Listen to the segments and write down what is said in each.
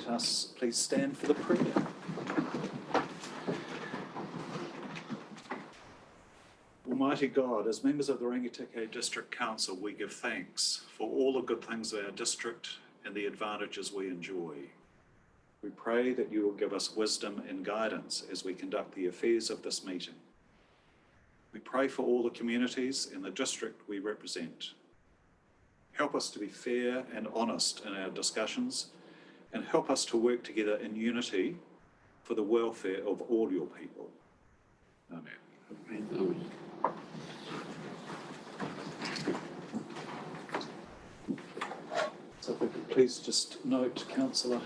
let us please stand for the prayer. Almighty God, as members of the Rangitikei District Council, we give thanks for all the good things of our district and the advantages we enjoy. We pray that you will give us wisdom and guidance as we conduct the affairs of this meeting. We pray for all the communities in the district we represent. Help us to be fair and honest in our discussions, and help us to work together in unity for the welfare of all your people. Amen. Amen. So if we could please just note Councillor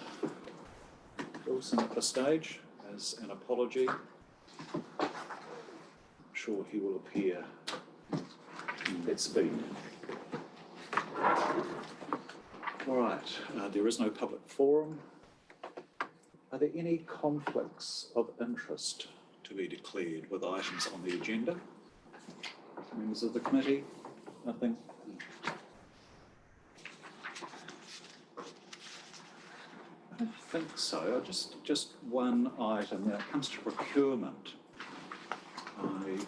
Wilson at the stage as an apology. I'm sure he will appear at speed. All right, there is no public forum. Are there any conflicts of interest to be declared with items on the agenda? Members of the committee? Nothing? I don't think so. Just one item. When it comes to procurement, I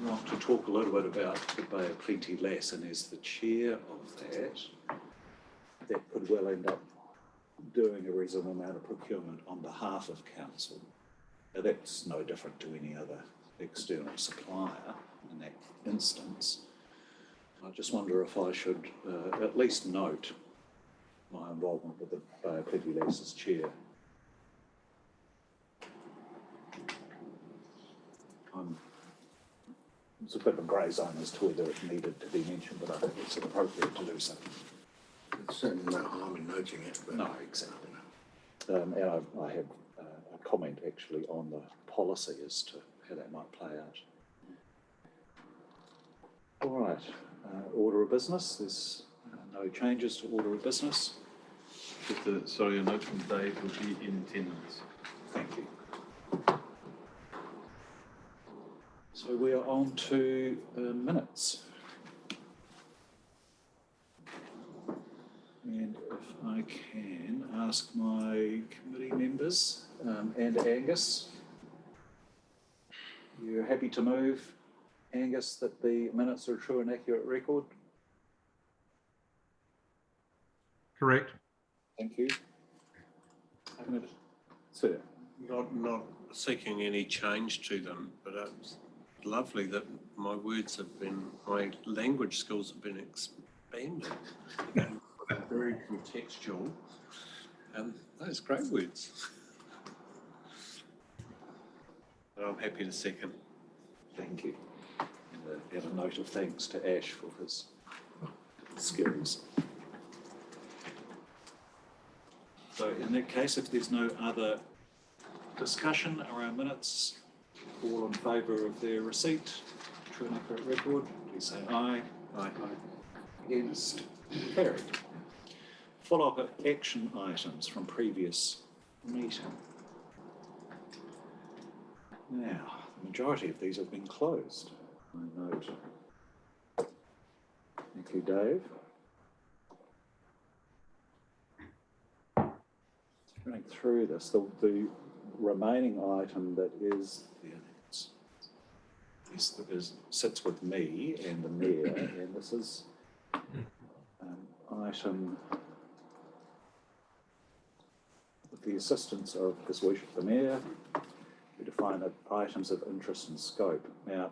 want to talk a little bit about the Bay of Plenty Lass, and as the chair of that could well end up doing a reasonable amount of procurement on behalf of council. Now, that's no different to any other external supplier in that instance. I just wonder if I should at least note my involvement with the Bay of Plenty Lass as chair. It's a bit of a grey zone as to whether it needed to be mentioned, but I think it's appropriate to do so. There's certainly no harm in noting it. But no, exactly. And I have a comment actually on the policy as to how that might play out. All right, order of business. There's no changes to order of business. Just a note from Dave will be in attendance. Thank you. So we are on to minutes. And if I can ask my committee members and Angus, you're happy to move, Angus, that the minutes are a true and accurate record? Correct. Thank you. Sir. not seeking any change to them, but it's lovely that my language skills have been expanded. Very contextual. Those great words. But I'm happy to second. Thank you. And a note of thanks to Ash for his skills. So in that case, if there's no other discussion around minutes, all in favour of their receipt, true and accurate record, please say aye. Aye. Against? Carried. Follow-up action items from previous meeting. Now, the majority of these have been closed, I note. Thank you, Dave. Running through this, the remaining item that is sits with me and the mayor, and this is item with the assistance of His Worship the Mayor. We define items of interest and scope. Now,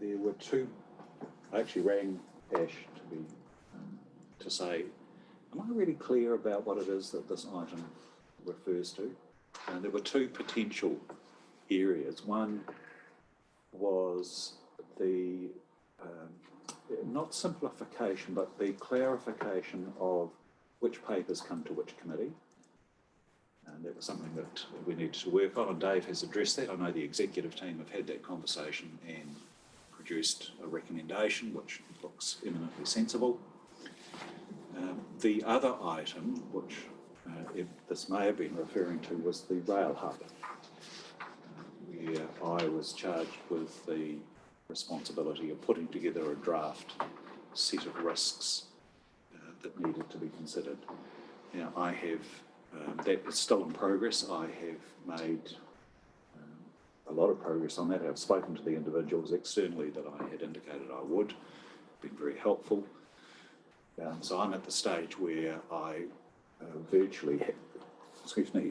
there were two. I actually rang Ash to say, am I really clear about what it is that this item refers to? And there were two potential areas. One was the not simplification, but the clarification of which papers come to which committee. And that was something that we needed to work on, and Dave has addressed that. I know the executive team have had that conversation and produced a recommendation which looks eminently sensible. The other item, which this may have been referring to, was the rail hub, where I was charged with the responsibility of putting together a draft set of risks that needed to be considered. Now, I have That is still in progress. I have made a lot of progress on that. I've spoken to the individuals externally that I had indicated I would. Been very helpful. So I'm at the stage where I virtually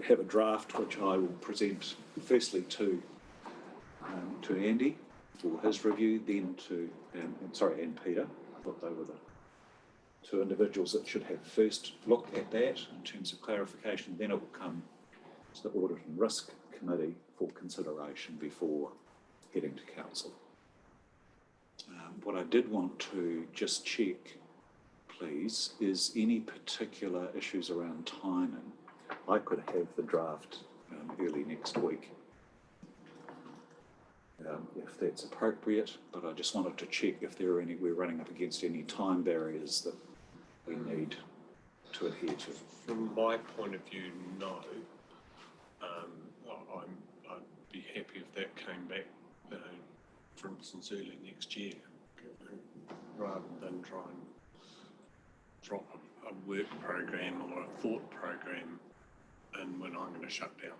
have a draft which I will present firstly to Andy for his review, then to and Peter. I thought they were the two individuals that should have first looked at that in terms of clarification. Then it will come to the Audit and Risk Committee for consideration before heading to Council. What I did want to just check, please, is any particular issues around timing. I could have the draft early next week, if that's appropriate, but I just wanted to check if there are any, we're running up against any time barriers that we need to adhere to. From my point of view, no. I'd be happy if that came back, for instance, early next year, rather than try and drop a work program or a thought program in when I'm going to shut down,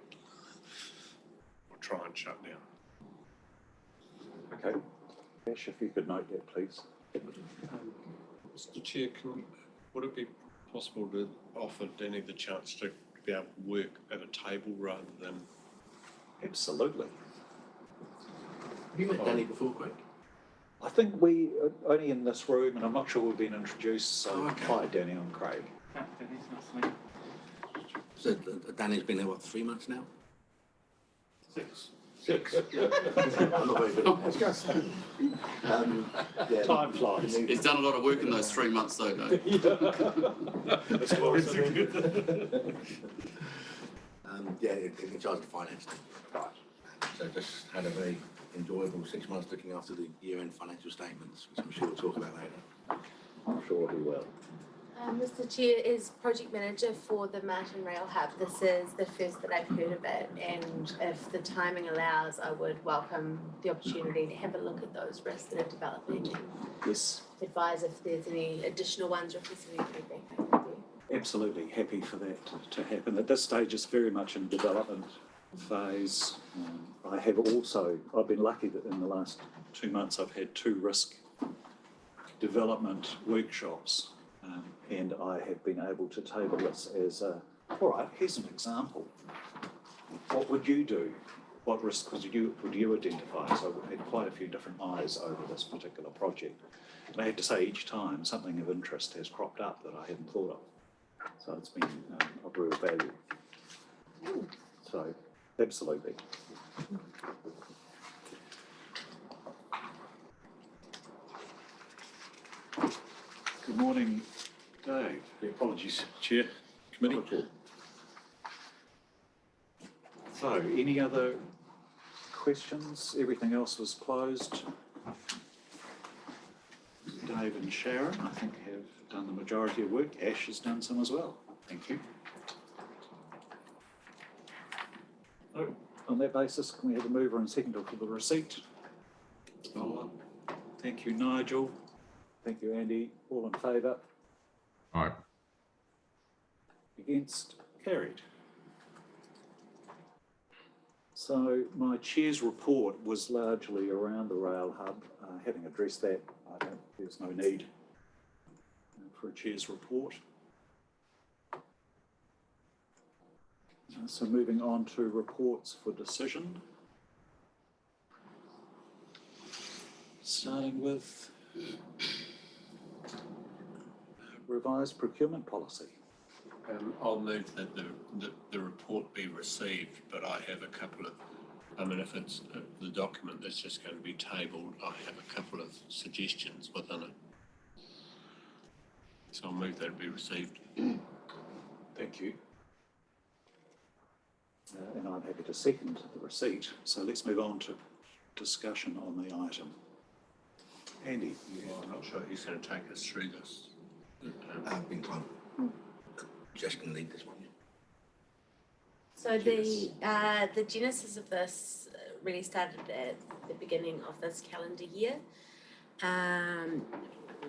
or try and shut down. Okay. Ash, if you could note that, please. Mr. Chair, would it be possible to offer Danny the chance to be able to work at a table rather than... Absolutely. Have you met Danny before, Craig? I think we are only in this room, and I'm not sure we've been introduced, so okay. Hi Danny, I'm Craig. So Danny's been there, what, 3 months now? 6. I'm not very good at that. Yeah. Time flies. He's done a lot of work in those 3 months though, no? Yeah, in charge of finance. Right. So just had a very enjoyable 6 months looking after the year-end financial statements, which I'm sure we'll talk about later. I'm sure he will. Mr. Chair, is project manager for the Martin Rail Hub. This is the first that I've heard of it, and if the timing allows, I would welcome the opportunity to have a look at those risks that are developing and Yes, advise if there's any additional ones or if there's any feedback I can give you. absolutely happy for that to happen. At this stage, it's very much in development phase. I've been lucky that in the last 2 months I've had 2 risk development workshops, and I have been able to table this as all right, here's an example. What would you do? What risks would you identify? So we've had quite a few different eyes over this particular project. And I have to say, each time something of interest has cropped up that I hadn't thought of. So it's been of real value. So, absolutely. Good morning, Dave. Apologies, Chair, Committee. So, any other questions? Everything else was closed. Dave and Sharon, I think, have done the majority of work. Ash has done some as well. Thank you. So, on that basis, can we have a mover and seconder for the receipt? Thank you, Nigel. Thank you, Andy. All in favour? Aye. Against? Carried. So my chair's report was largely around the rail hub. Having addressed that, there's no need for a chair's report. So moving on to reports for decision. Starting with revised procurement policy. I'll move that the report be received, but I have a couple of, if it's the document that's just going to be tabled, I have a couple of suggestions within it. So I'll move that it be received. Thank you. And I'm happy to second the receipt. So let's move on to discussion on the item. Andy, I'm not sure who's going to take us through this. I've been trying. Just going to lead this one. So the genesis of this really started at the beginning of this calendar year.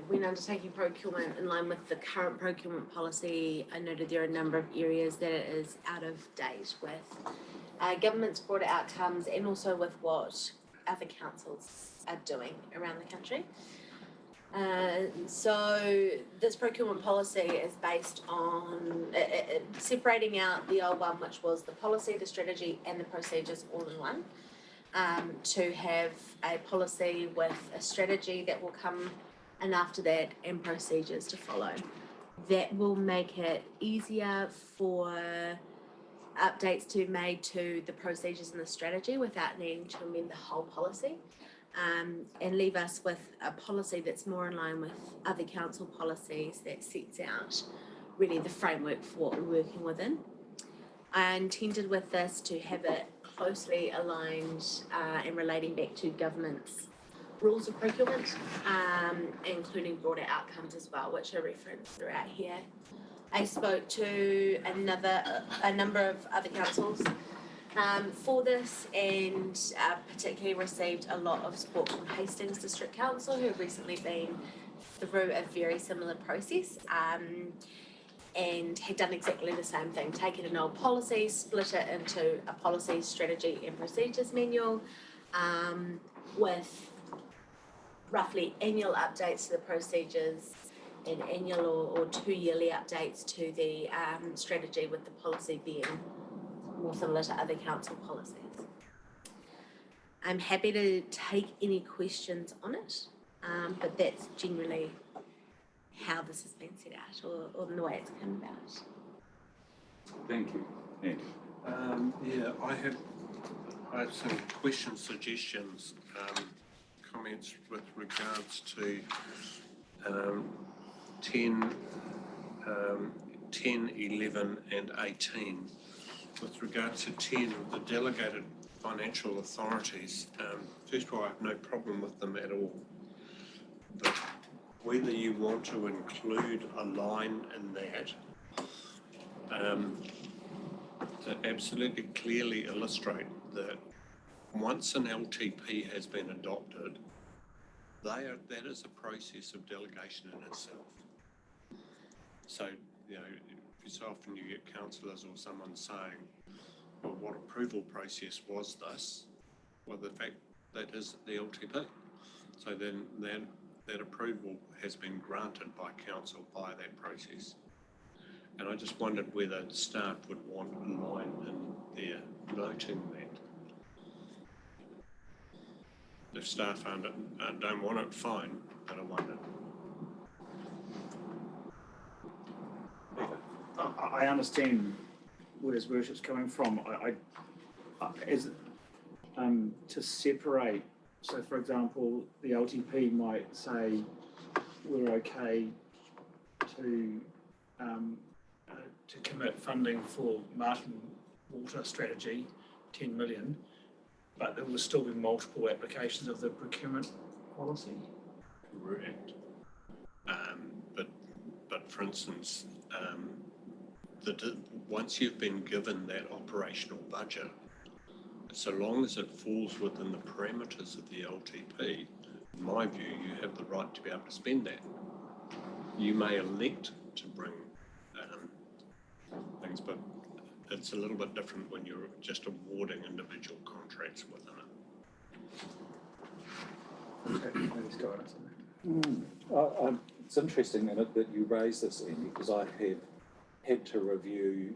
when undertaking procurement in line with the current procurement policy, I noted there are a number of areas that it is out of date with government's broader outcomes and also with what other councils are doing around the country. So this procurement policy is based on separating out the old one, which was the policy, the strategy and the procedures all in one, to have a policy with a strategy that will come and after that and procedures to follow. That will make it easier for updates to be made to the procedures and the strategy without needing to amend the whole policy, and leave us with a policy that's more in line with other council policies that sets out really the framework for what we're working within. I intended with this to have it closely aligned and relating back to government's rules of procurement, including broader outcomes as well, which are referenced throughout here. I spoke to a number of other councils for this, and particularly received a lot of support from Hastings District Council, who have recently been through a very similar process and had done exactly the same thing, taken an old policy, split it into a policy, strategy and procedures manual, with roughly annual updates to the procedures and annual or 2 yearly updates to the strategy, with the policy being more similar to other council policies. I'm happy to take any questions on it, but that's generally how this has been set out or the way it's come about. Thank you. Andy. Yeah, I have some questions, suggestions, comments with regards to 10, 11 and 18. With regards to 10, the delegated financial authorities, first of all, I have no problem with them at all. But whether you want to include a line in that to absolutely clearly illustrate that once an LTP has been adopted, that is a process of delegation in itself. So, you know, so often you get councillors or someone saying, well, what approval process was this? Well, the fact that is the LTP. So then that approval has been granted by council by that process. And I just wondered whether staff would want a line in there noting that. If staff don't want it, fine, but I wondered. I understand where his worship's coming from. To separate. So, for example, the LTP might say we're okay to commit funding for Martin Water Strategy, 10 million, but there will still be multiple applications of the procurement policy. Correct. But for instance, once you've been given that operational budget, so long as it falls within the parameters of the LTP, in my view, you have the right to be able to spend that. You may elect to bring things, but it's a little bit different when you're just awarding individual contracts within it. It's interesting in it that you raise this, Andy, because I have had to review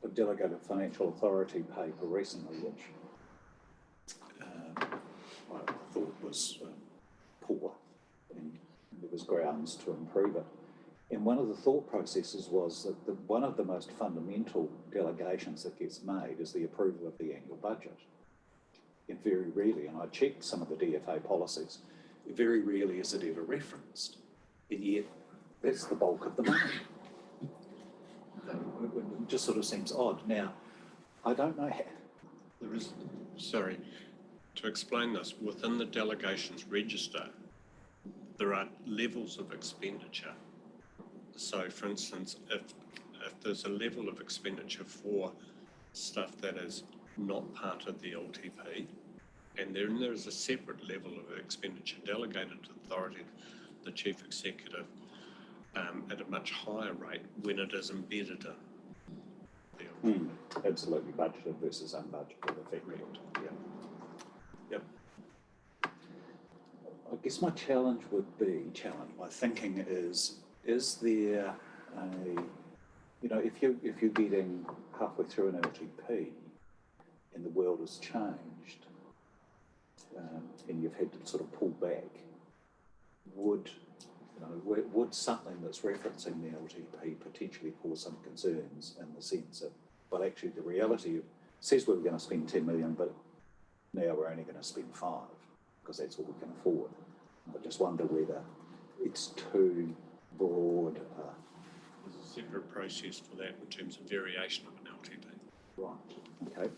a delegated financial authority paper recently, which I thought was poor, and there was grounds to improve it. And one of the thought processes was that one of the most fundamental delegations that gets made is the approval of the annual budget. And very rarely, and I checked some of the DFA policies, very rarely is it ever referenced. And yet, that's the bulk of the money. It just sort of seems odd. Now, I don't know how. To explain this, within the delegations register, there are levels of expenditure. So, for instance, if there's a level of expenditure for stuff that is not part of the LTP, and then there is a separate level of expenditure delegated to the authority the chief executive at a much higher rate when it is embedded in. Absolutely, budgeted versus unbudgeted, effectively. Yeah. Yep. I guess my challenge would be, my thinking is there a, if you're getting halfway through an LTP and the world has changed, and you've had to sort of pull back, would something that's referencing the LTP potentially cause some concerns in the sense that, well, actually the reality says we were going to spend 10 million, but now we're only going to spend 5 because that's what we can afford. I just wonder whether it's too broad. There's a separate process for that in terms of variation of an LTP. Right. Okay.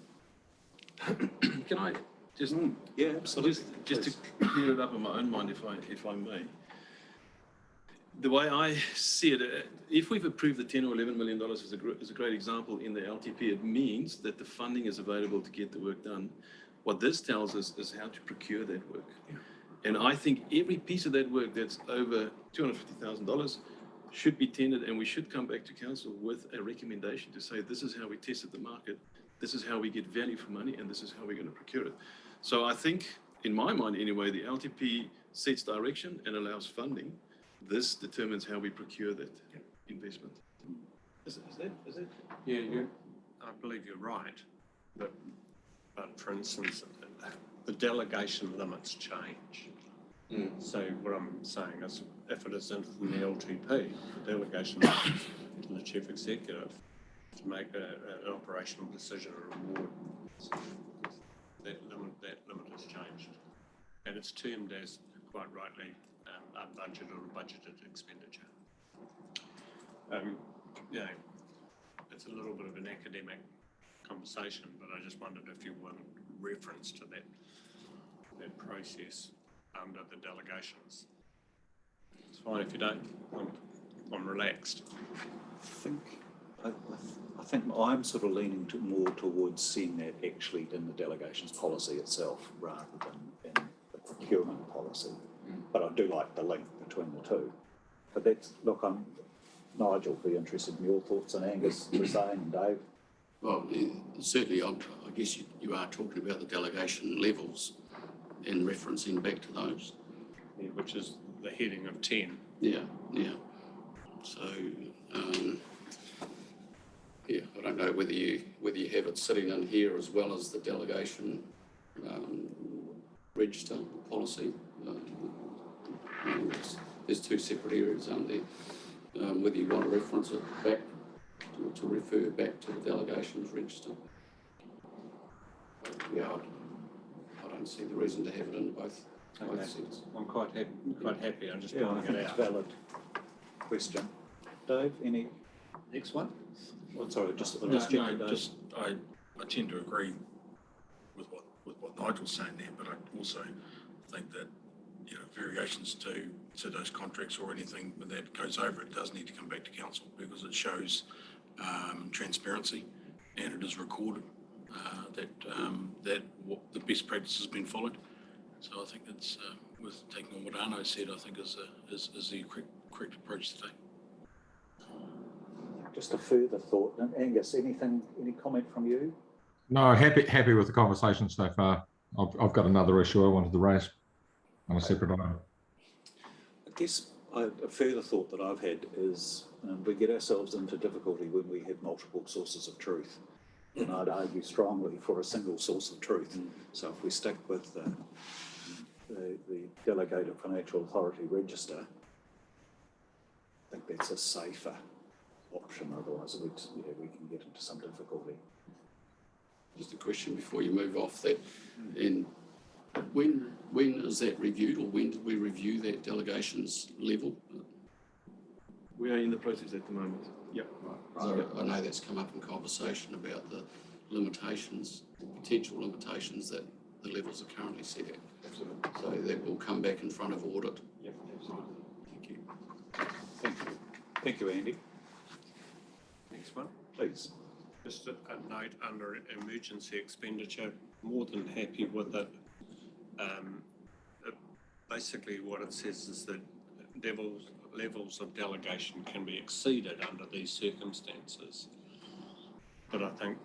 Can I just Yeah, absolutely. just to clear it up in my own mind, if I may. The way I see it, if we've approved the $10 or $11 million as a great example in the LTP, it means that the funding is available to get the work done. What this tells us is how to procure that work. Yeah. And I think every piece of that work that's over $250,000 should be tendered, and we should come back to council with a recommendation to say, this is how we tested the market, this is how we get value for money, and this is how we're going to procure it. So I think, in my mind anyway, the LTP sets direction and allows funding. This determines how we procure that investment. Is that? Yeah, I believe you're right. But for instance, the delegation limits change. So what I'm saying is, if it is in the LTP, the delegation limits to the chief executive to make an operational decision or award, that limit has changed, and it's termed as, quite rightly, unbudgeted or budgeted expenditure. It's a little bit of an academic conversation, but I just wondered if you wanted reference to that process under the delegations. It's fine if you don't. I'm relaxed. I think I'm sort of leaning more towards seeing that actually in the delegations policy itself rather than in the procurement policy. But I do like the link between the two. But Nigel will be interested in your thoughts, and Angus the same, and Dave. Well, certainly, I guess you are talking about the delegation levels and referencing back to those. Yeah, which is the heading of 10. Yeah. So, I don't know whether you have it sitting in here as well as the delegation register policy. There's 2 separate areas under there. Whether you want to reference it back to refer back to the delegations register. Yeah, I don't see the reason to have it in both sets. I'm quite happy. I'm just I pointing think it it's out. a valid question. Dave, any? Next one. Oh, sorry, I tend to agree with what Nigel's saying there, but I also think that variations to those contracts or anything that goes over it does need to come back to council because it shows transparency and it is recorded that the best practice has been followed. So I think it's with taking on what Arno said, I think is the correct approach today. Just a further thought. And Angus, any comment from you? No, happy with the conversation so far. I've got another issue I wanted to raise on a separate item. I guess a further thought that I've had is we get ourselves into difficulty when we have multiple sources of truth. And I'd argue strongly for a single source of truth. So if we stick with the Delegated Financial Authority Register, I think that's a safer option. Otherwise, we can get into some difficulty. Just a question before you move off that. And when is that reviewed, or when did we review that delegations level? We are in the process at the moment. Yep. Right. I know that's come up in conversation about the limitations, potential limitations that the levels are currently set at. Absolutely. So that will come back in front of audit. Yep, absolutely. Thank you. Thank you. Thank you, Andy. Next one. Please. Just a note under emergency expenditure, more than happy with it. Basically what it says is that levels of delegation can be exceeded under these circumstances. But I think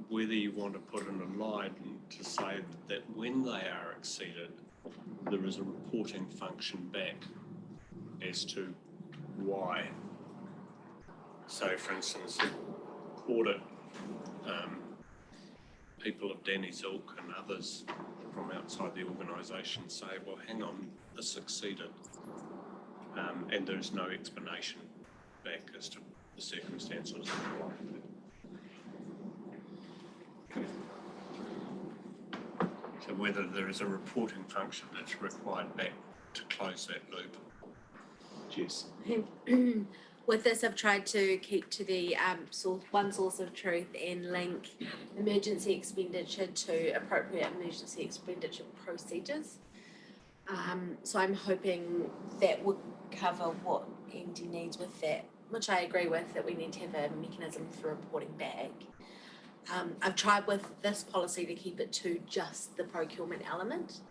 whether you want to put in a line to say that when they are exceeded, there is a reporting function back as to why. So, for instance, Audit, people of Danny's ilk and others from outside the organisation say, well, hang on, this exceeded. And there's no explanation back as to the circumstances. So whether there is a reporting function that's required back to close that loop. Jess. With this, I've tried to keep to the one source of truth and link emergency expenditure to appropriate emergency expenditure procedures. So I'm hoping that would cover what Andy needs with that, which I agree with, that we need to have a mechanism for reporting back. I've tried with this policy to keep it to just the procurement element.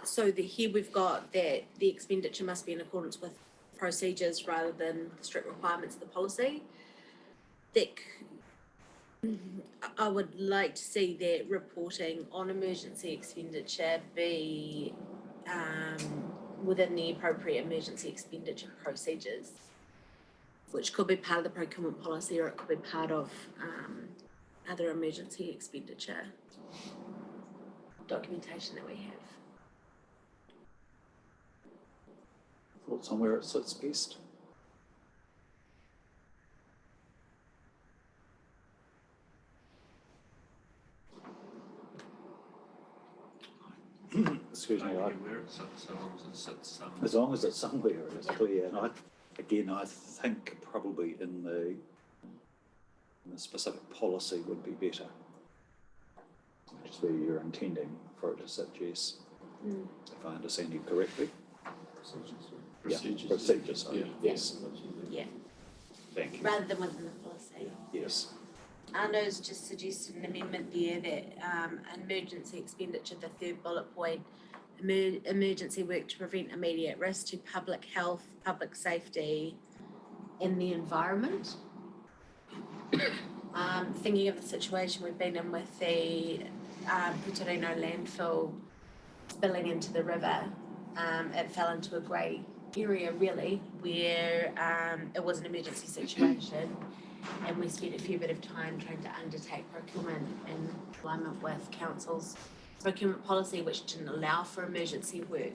So here we've got that the expenditure must be in accordance with procedures rather than the strict requirements of the policy. I would like to see that reporting on emergency expenditure be within the appropriate emergency expenditure procedures, which could be part of the procurement policy or it could be part of other emergency expenditure documentation that we have. Thoughts on where it sits best? Excuse me, Where it sits, so long as it sits as long as it's somewhere, it's clear. And I think probably in the specific policy would be better, which is where you're intending for it to sit, Jess, if I understand you correctly. Procedures. Yeah, procedures, sorry. Yeah. Yes. Yeah, Thank you. rather than within the policy. Yes. Arno's just suggested an amendment there that emergency expenditure, the third bullet point, emergency work to prevent immediate risk to public health, public safety, and the environment. Thinking of the situation we've been in with the Putarino landfill spilling into the river, it fell into a grey area really where it was an emergency situation. And we spent a fair bit of time trying to undertake procurement in alignment with Council's procurement policy, which didn't allow for emergency work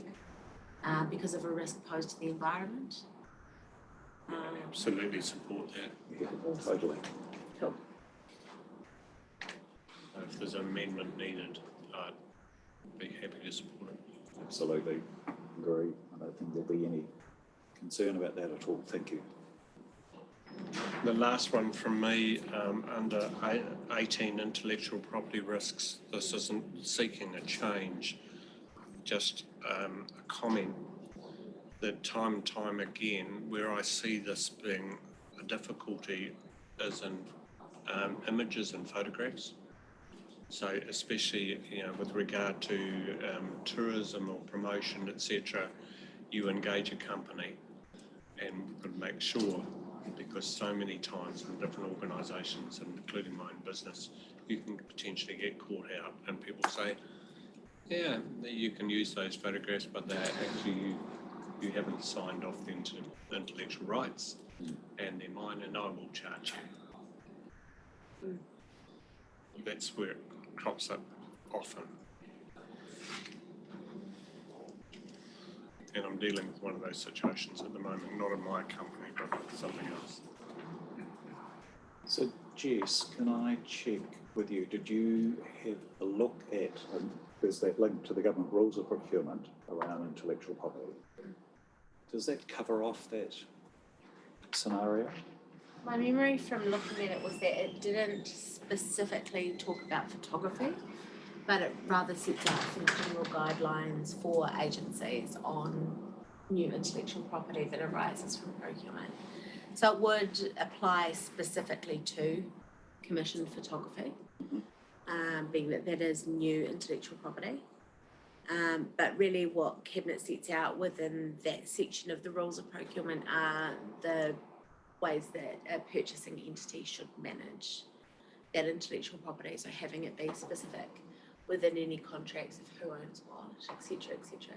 because of a risk posed to the environment. absolutely support that. Yeah, totally. Cool. If there's an amendment needed, I'd be happy to support it. Absolutely. Agree. I don't think there'll be any concern about that at all. Thank you. The last one from me, under 18 intellectual property risks, this isn't seeking a change, just a comment that time and time again, where I see this being a difficulty is in images and photographs. So especially, with regard to tourism or promotion, etc., you engage a company and we could make sure, because so many times in different organisations, including my own business, you can potentially get caught out and people say, yeah, you can use those photographs, but they're actually, you haven't signed off the intellectual rights and they're mine and I will charge you. That's where it crops up often. And I'm dealing with one of those situations at the moment, not in my company, but with something else. So, Jess, can I check with you? Did you have a look at, there's that link to the government rules of procurement around intellectual property. Does that cover off that scenario? My memory from looking at it was that it didn't specifically talk about photography, but it rather sets out some general guidelines for agencies on new intellectual property that arises from procurement. So it would apply specifically to commissioned photography, being that is new intellectual property. But really what Cabinet sets out within that section of the rules of procurement are the ways that a purchasing entity should manage that intellectual property, so having it be specific within any contracts of who owns what, etc., etc.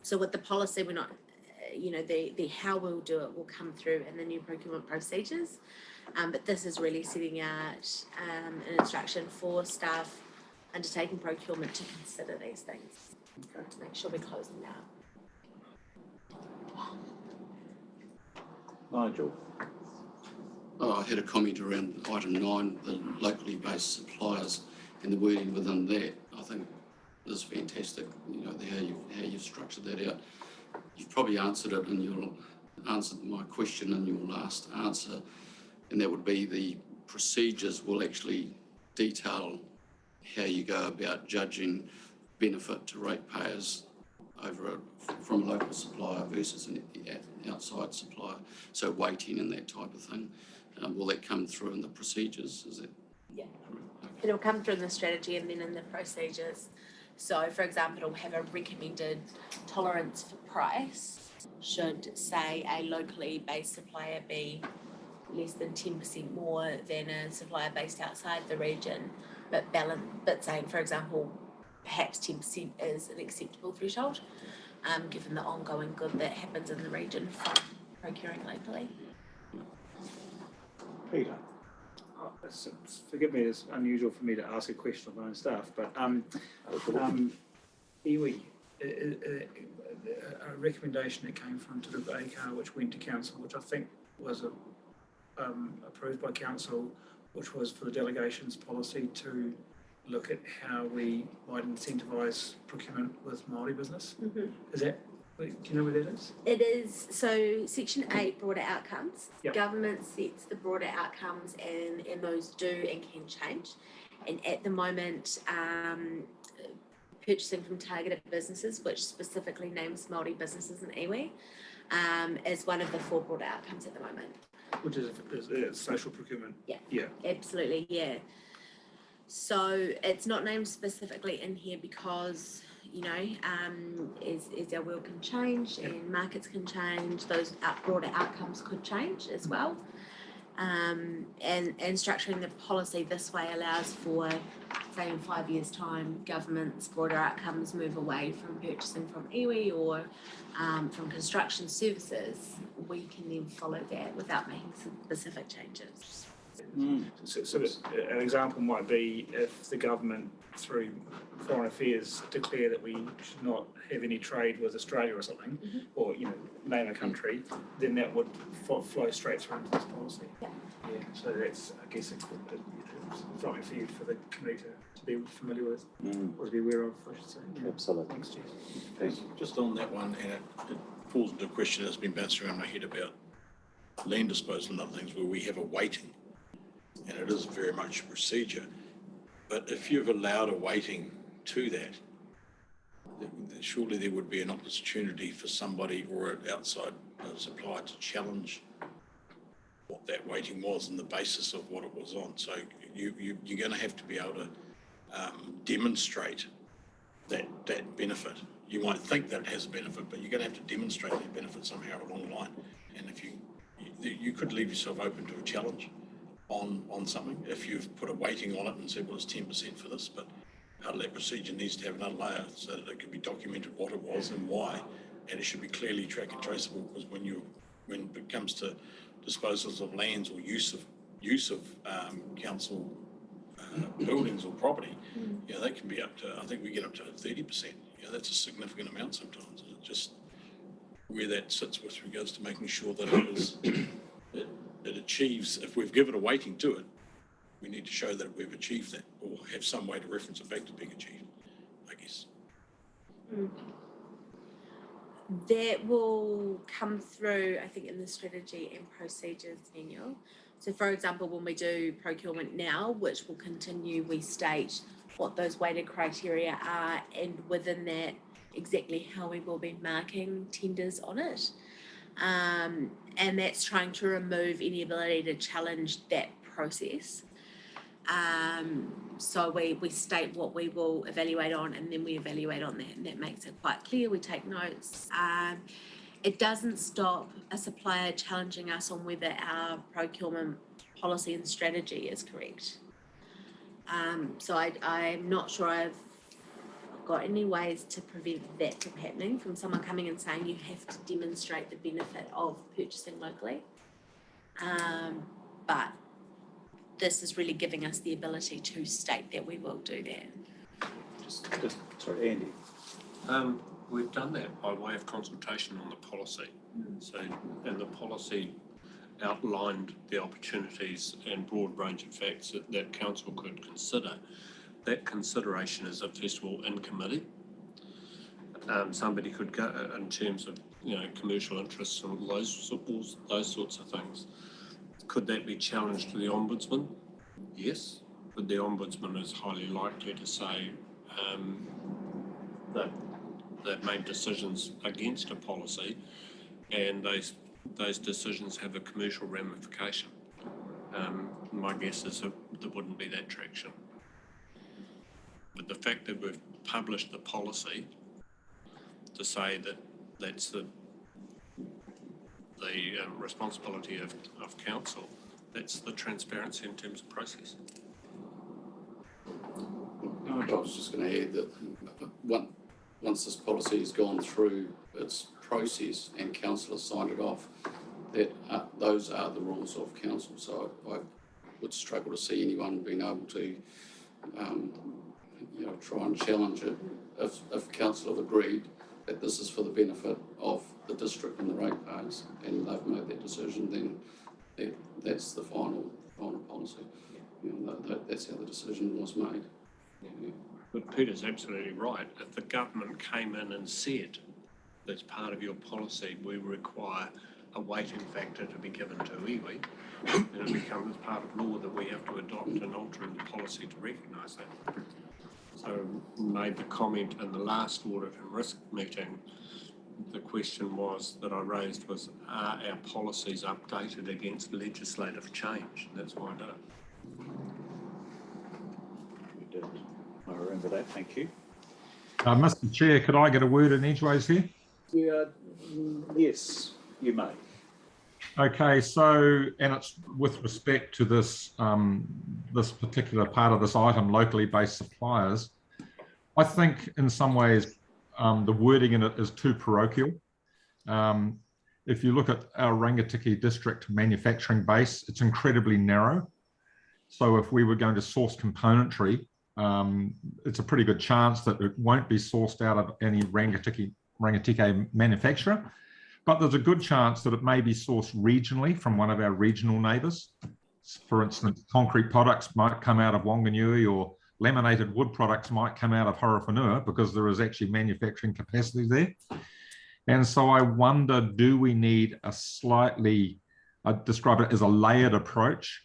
So with the policy, we're not, the how we'll do it will come through in the new procurement procedures, but this is really setting out an instruction for staff undertaking procurement to consider these things, to make sure we close them out. Nigel. Oh, I had a comment around item 9, the locally based suppliers, and the wording within that. I think is fantastic. How you've structured that out. You've probably answered it, and you'll answer my question in your last answer, and that would be the procedures will actually detail how you go about judging benefit to ratepayers from a local supplier versus an outside supplier. So weighting and that type of thing. Will that come through in the procedures? Is that? Yeah, it'll come through in the strategy and then in the procedures. So, for example, it'll have a recommended tolerance for price. Should, say, a locally based supplier be less than 10% more than a supplier based outside the region, but saying, for example, perhaps 10% is an acceptable threshold, given the ongoing good that happens in the region from procuring locally. Peter. Forgive me, it's unusual for me to ask a question of my own staff, but iwi, a recommendation that came from Te Rupa ACAR, which went to council, which I think was approved by council, which was for the delegations policy to look at how we might incentivise procurement with Māori business. Mm-hmm. Is that? Do you know where that is? It is, so Section 8, broader outcomes. Yep. Government sets the broader outcomes and those do and can change. And at the moment, purchasing from targeted businesses, which specifically names Māori businesses in iwi, is one of the 4 broader outcomes at the moment. Which is social procurement? Yeah. Yeah. Absolutely, yeah. So it's not named specifically in here because, as our world can change and markets can change, those broader outcomes could change as well. And structuring the policy this way allows for, say, in 5 years' time, government's broader outcomes move away from purchasing from iwi or from construction services. We can then follow that without making specific changes. So an example might be if the government, through Foreign Affairs, declare that we should not have any trade with Australia or something, Mm-hmm. or name a country, then that would flow straight through into this policy. Yeah. Yeah. So that's, I guess, something for you for the committee to be familiar with, or to be aware of, I should say. Yeah. Absolutely. Thanks, Jess. Thank you. Just on that one, and it falls into a question that's been bounced around my head about land disposal and other things where we have a weighting, and it is very much a procedure. But if you've allowed a weighting to that, surely there would be an opportunity for somebody or an outside supplier to challenge what that weighting was and the basis of what it was on. So you're going to have to be able to demonstrate that benefit. You might think that it has a benefit, but you're going to have to demonstrate that benefit somehow along the line. And if you could leave yourself open to a challenge on something if you've put a weighting on it and said, well, it's 10% for this, but part of that procedure needs to have another layer so that it can be documented what it was and why, and it should be clearly track and traceable, because when it comes to disposals of lands or use of council buildings or property, they can be up to, I think we get up to 30%. That's a significant amount sometimes. And just where that sits with regards to making sure that it achieves, if we've given a weighting to it, we need to show that we've achieved that or have some way to reference it back to being achieved, I guess. That will come through, I think, in the strategy and procedures manual. So, for example, when we do procurement now, which will continue, we state what those weighted criteria are, and within that, exactly how we will be marking tenders on it. And that's trying to remove any ability to challenge that process. So we state what we will evaluate on, and then we evaluate on that, and that makes it quite clear. We take notes. It doesn't stop a supplier challenging us on whether our procurement policy and strategy is correct. So I'm not sure I've got any ways to prevent that from happening, from someone coming and saying you have to demonstrate the benefit of purchasing locally. But this is really giving us the ability to state that we will do that. Sorry, Andy. We've done that by way of consultation on the policy. So, and the policy outlined the opportunities and broad range of facts that council could consider. That consideration is, first of all, in committee. Somebody could go in terms of, commercial interests and those sorts of things. Could that be challenged to the Ombudsman? Yes. But the Ombudsman is highly likely to say that they've made decisions against a policy, and those decisions have a commercial ramification. My guess is that there wouldn't be that traction. But the fact that we've published the policy to say that that's the responsibility of council, that's the transparency in terms of process. I was just going to add that once this policy has gone through its process and council has signed it off, that those are the rules of council. So I would struggle to see anyone being able to try and challenge it if council have agreed that this is for the benefit of the district and the ratepayers, and they've made that decision, then that's the final policy. That's how the decision was made. Yeah. But Peter's absolutely right. If the government came in and said, that's part of your policy, we require a weighting factor to be given to iwi, then it becomes part of law that we have to adopt and alter the policy to recognise that. So made the comment in the last audit and risk meeting, the question that I raised was, are our policies updated against legislative change? And that's why I did it. You did. I remember that, thank you. Mr. Chair, could I get a word in edgeways here? Yeah, yes, you may. Okay, so, and it's with respect to this this particular part of this item, locally based suppliers. I think in some ways the wording in it is too parochial. If you look at our Rangitikei district manufacturing base, it's incredibly narrow. So if we were going to source componentry, it's a pretty good chance that it won't be sourced out of any Rangitikei manufacturer. But there's a good chance that it may be sourced regionally from one of our regional neighbours. For instance, concrete products might come out of Wanganui, or laminated wood products might come out of Horowhenua, because there is actually manufacturing capacity there. And so I wonder, do we need a slightly, I'd describe it as a layered approach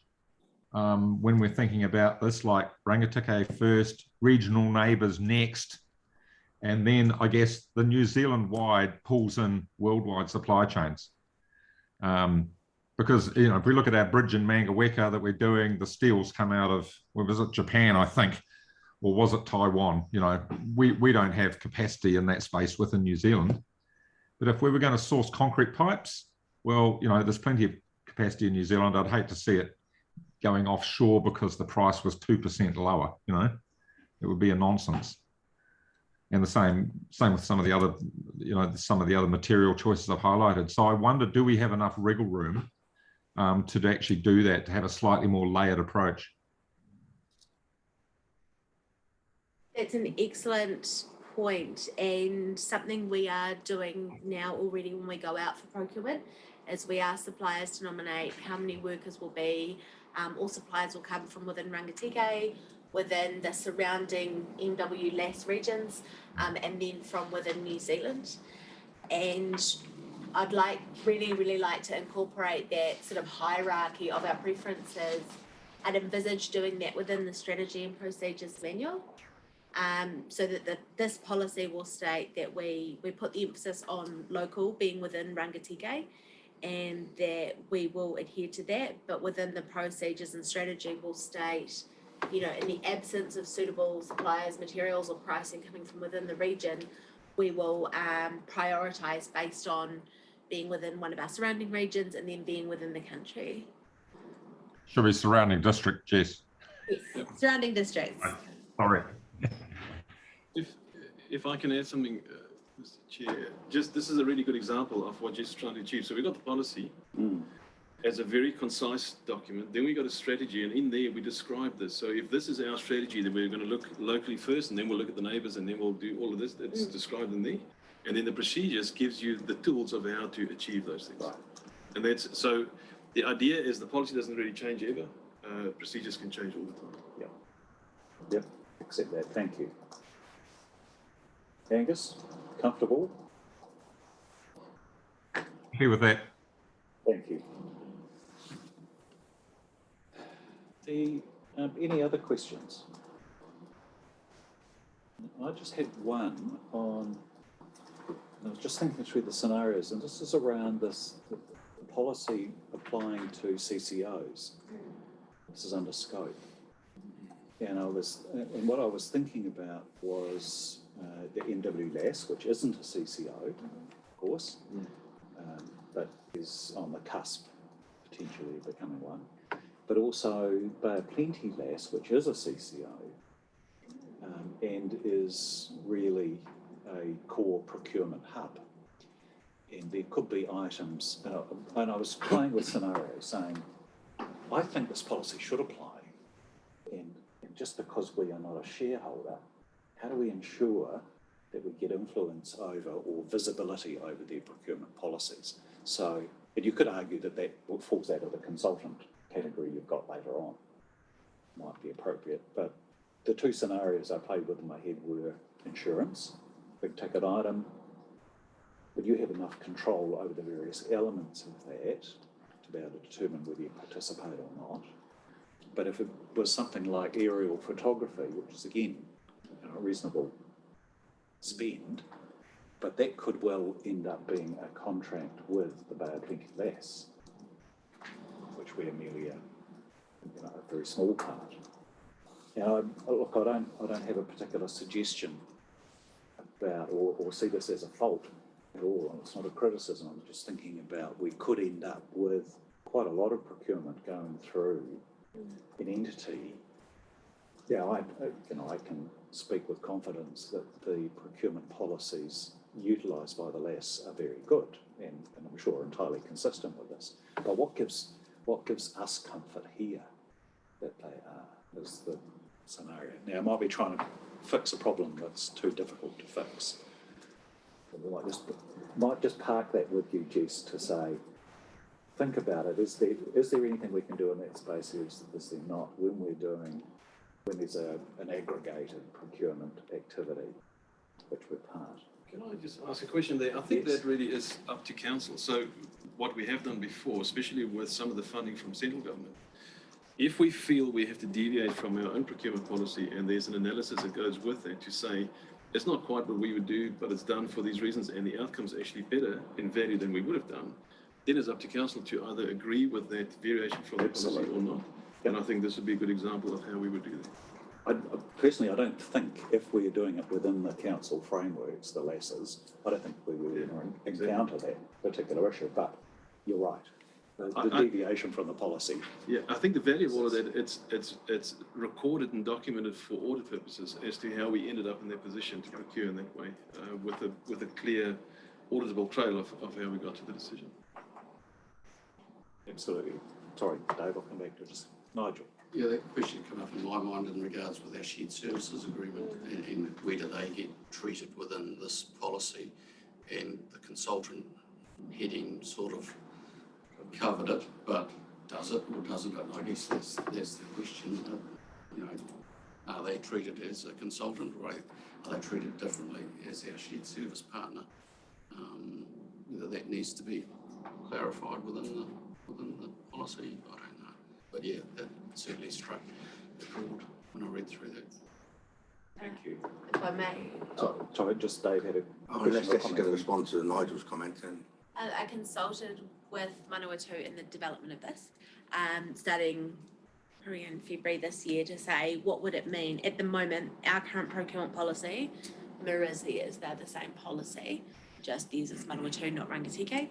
when we're thinking about this, like Rangitikei first, regional neighbours next, and then I guess the New Zealand-wide pulls in worldwide supply chains. Because, if we look at our bridge in Mangaweka that we're doing, the steels come out of, well, was it Japan, I think, or was it Taiwan? We don't have capacity in that space within New Zealand. But if we were going to source concrete pipes, well, there's plenty of capacity in New Zealand. I'd hate to see it going offshore because the price was 2% lower. It would be a nonsense. And the same with some of the other, some of the other material choices I've highlighted. So I wonder, do we have enough wriggle room to actually do that, to have a slightly more layered approach? That's an excellent point, and something we are doing now already when we go out for procurement is we ask suppliers to nominate how many workers will be. All suppliers will come from within Rangitikei, within the surrounding MW LAS regions, and then from within New Zealand. And I'd really like to incorporate that sort of hierarchy of our preferences and envisage doing that within the strategy and procedures manual, so that this policy will state that we put the emphasis on local being within Rangitikei, and that we will adhere to that, but within the procedures and strategy will state you know, in the absence of suitable suppliers, materials or pricing coming from within the region, we will prioritise based on being within one of our surrounding regions and then being within the country. Should be surrounding district, Jess. Yes, surrounding districts. Sorry. If I can add something, Mr. Chair, just this is a really good example of what Jess is trying to achieve. So we've got the policy as a very concise document. Then we got a strategy, and in there we describe this. So if this is our strategy, then we're going to look locally first, and then we'll look at the neighbours, and then we'll do all of this that's described in there. And then the procedures gives you the tools of how to achieve those things. Right. And that's so. The idea is the policy doesn't really change ever. Procedures can change all the time. Yep, accept that, thank you. Angus, comfortable? Happy with that. Thank you. Any other questions? I just had one on, I was just thinking through the scenarios, and this is around this, the policy applying to CCOs. This is under scope. And what I was thinking about was the NWLAS, which isn't a CCO, of course, but is on the cusp, potentially becoming one. But also Bay of Plenty LAS, which is a CCO, and is really a core procurement hub. And there could be items, and I was playing with scenarios saying, I think this policy should apply, and just because we are not a shareholder, how do we ensure that we get influence over or visibility over their procurement policies? So, and you could argue that that falls out of the consultant category you've got later on. Might be appropriate, but the two scenarios I played with in my head were insurance, big ticket item. Would you have enough control over the various elements of that to be able to determine whether you participate or not? But if it was something like aerial photography, which is again a reasonable spend, but that could well end up being a contract with the Bay of Plenty LAS, which we are merely a very small part. Now, look, I don't have a particular suggestion about or see this as a fault at all. It's not a criticism. I'm just thinking about we could end up with quite a lot of procurement going through an entity. Yeah, I can speak with confidence that the procurement policies utilised by the LAS are very good, and I'm sure entirely consistent with this. But what gives us comfort here that they are is the scenario. Now, I might be trying to fix a problem that's too difficult to fix. We might just park that with you, Jess, to say, think about it. Is there anything we can do in that space? Is there not? When there's an aggregated procurement activity, which we're part. Can I just ask a question there? I think that really is up to council. So what we have done before, especially with some of the funding from central government, if we feel we have to deviate from our own procurement policy and there's an analysis that goes with it to say, it's not quite what we would do, but it's done for these reasons and the outcome's actually better in value than we would have done, then it's up to council to either agree with that variation from the policy or not. And I think this would be a good example of how we would do that. Personally, I don't think if we're doing it within the council frameworks, the LASs, I don't think we would encounter that particular issue, but you're right. The deviation from the policy. Yeah, I think the value of all of that, it's recorded and documented for audit purposes as to how we ended up in that position to procure in that way, with a clear auditable trail of how we got to the decision. Absolutely. Sorry, Dave, I'll come back to just Nigel. Yeah, that question came up in my mind in regards with our shared services agreement and where do they get treated within this policy, and the consultant heading sort of covered it, but does it or doesn't it? I guess that's the question. Are they treated as a consultant, or are they treated differently as our shared service partner? Whether that needs to be clarified within the policy, I don't know. But yeah, that certainly struck the chord when I read through that. Thank you. If I may. Sorry, just Dave had a Unless Jess is going to respond to Nigel's comment. I consulted with Manawatu in the development of this, starting probably in February this year, to say what would it mean. At the moment, our current procurement policy mirrors theirs. They're the same policy, just theirs is Manawatu, not Rangateke,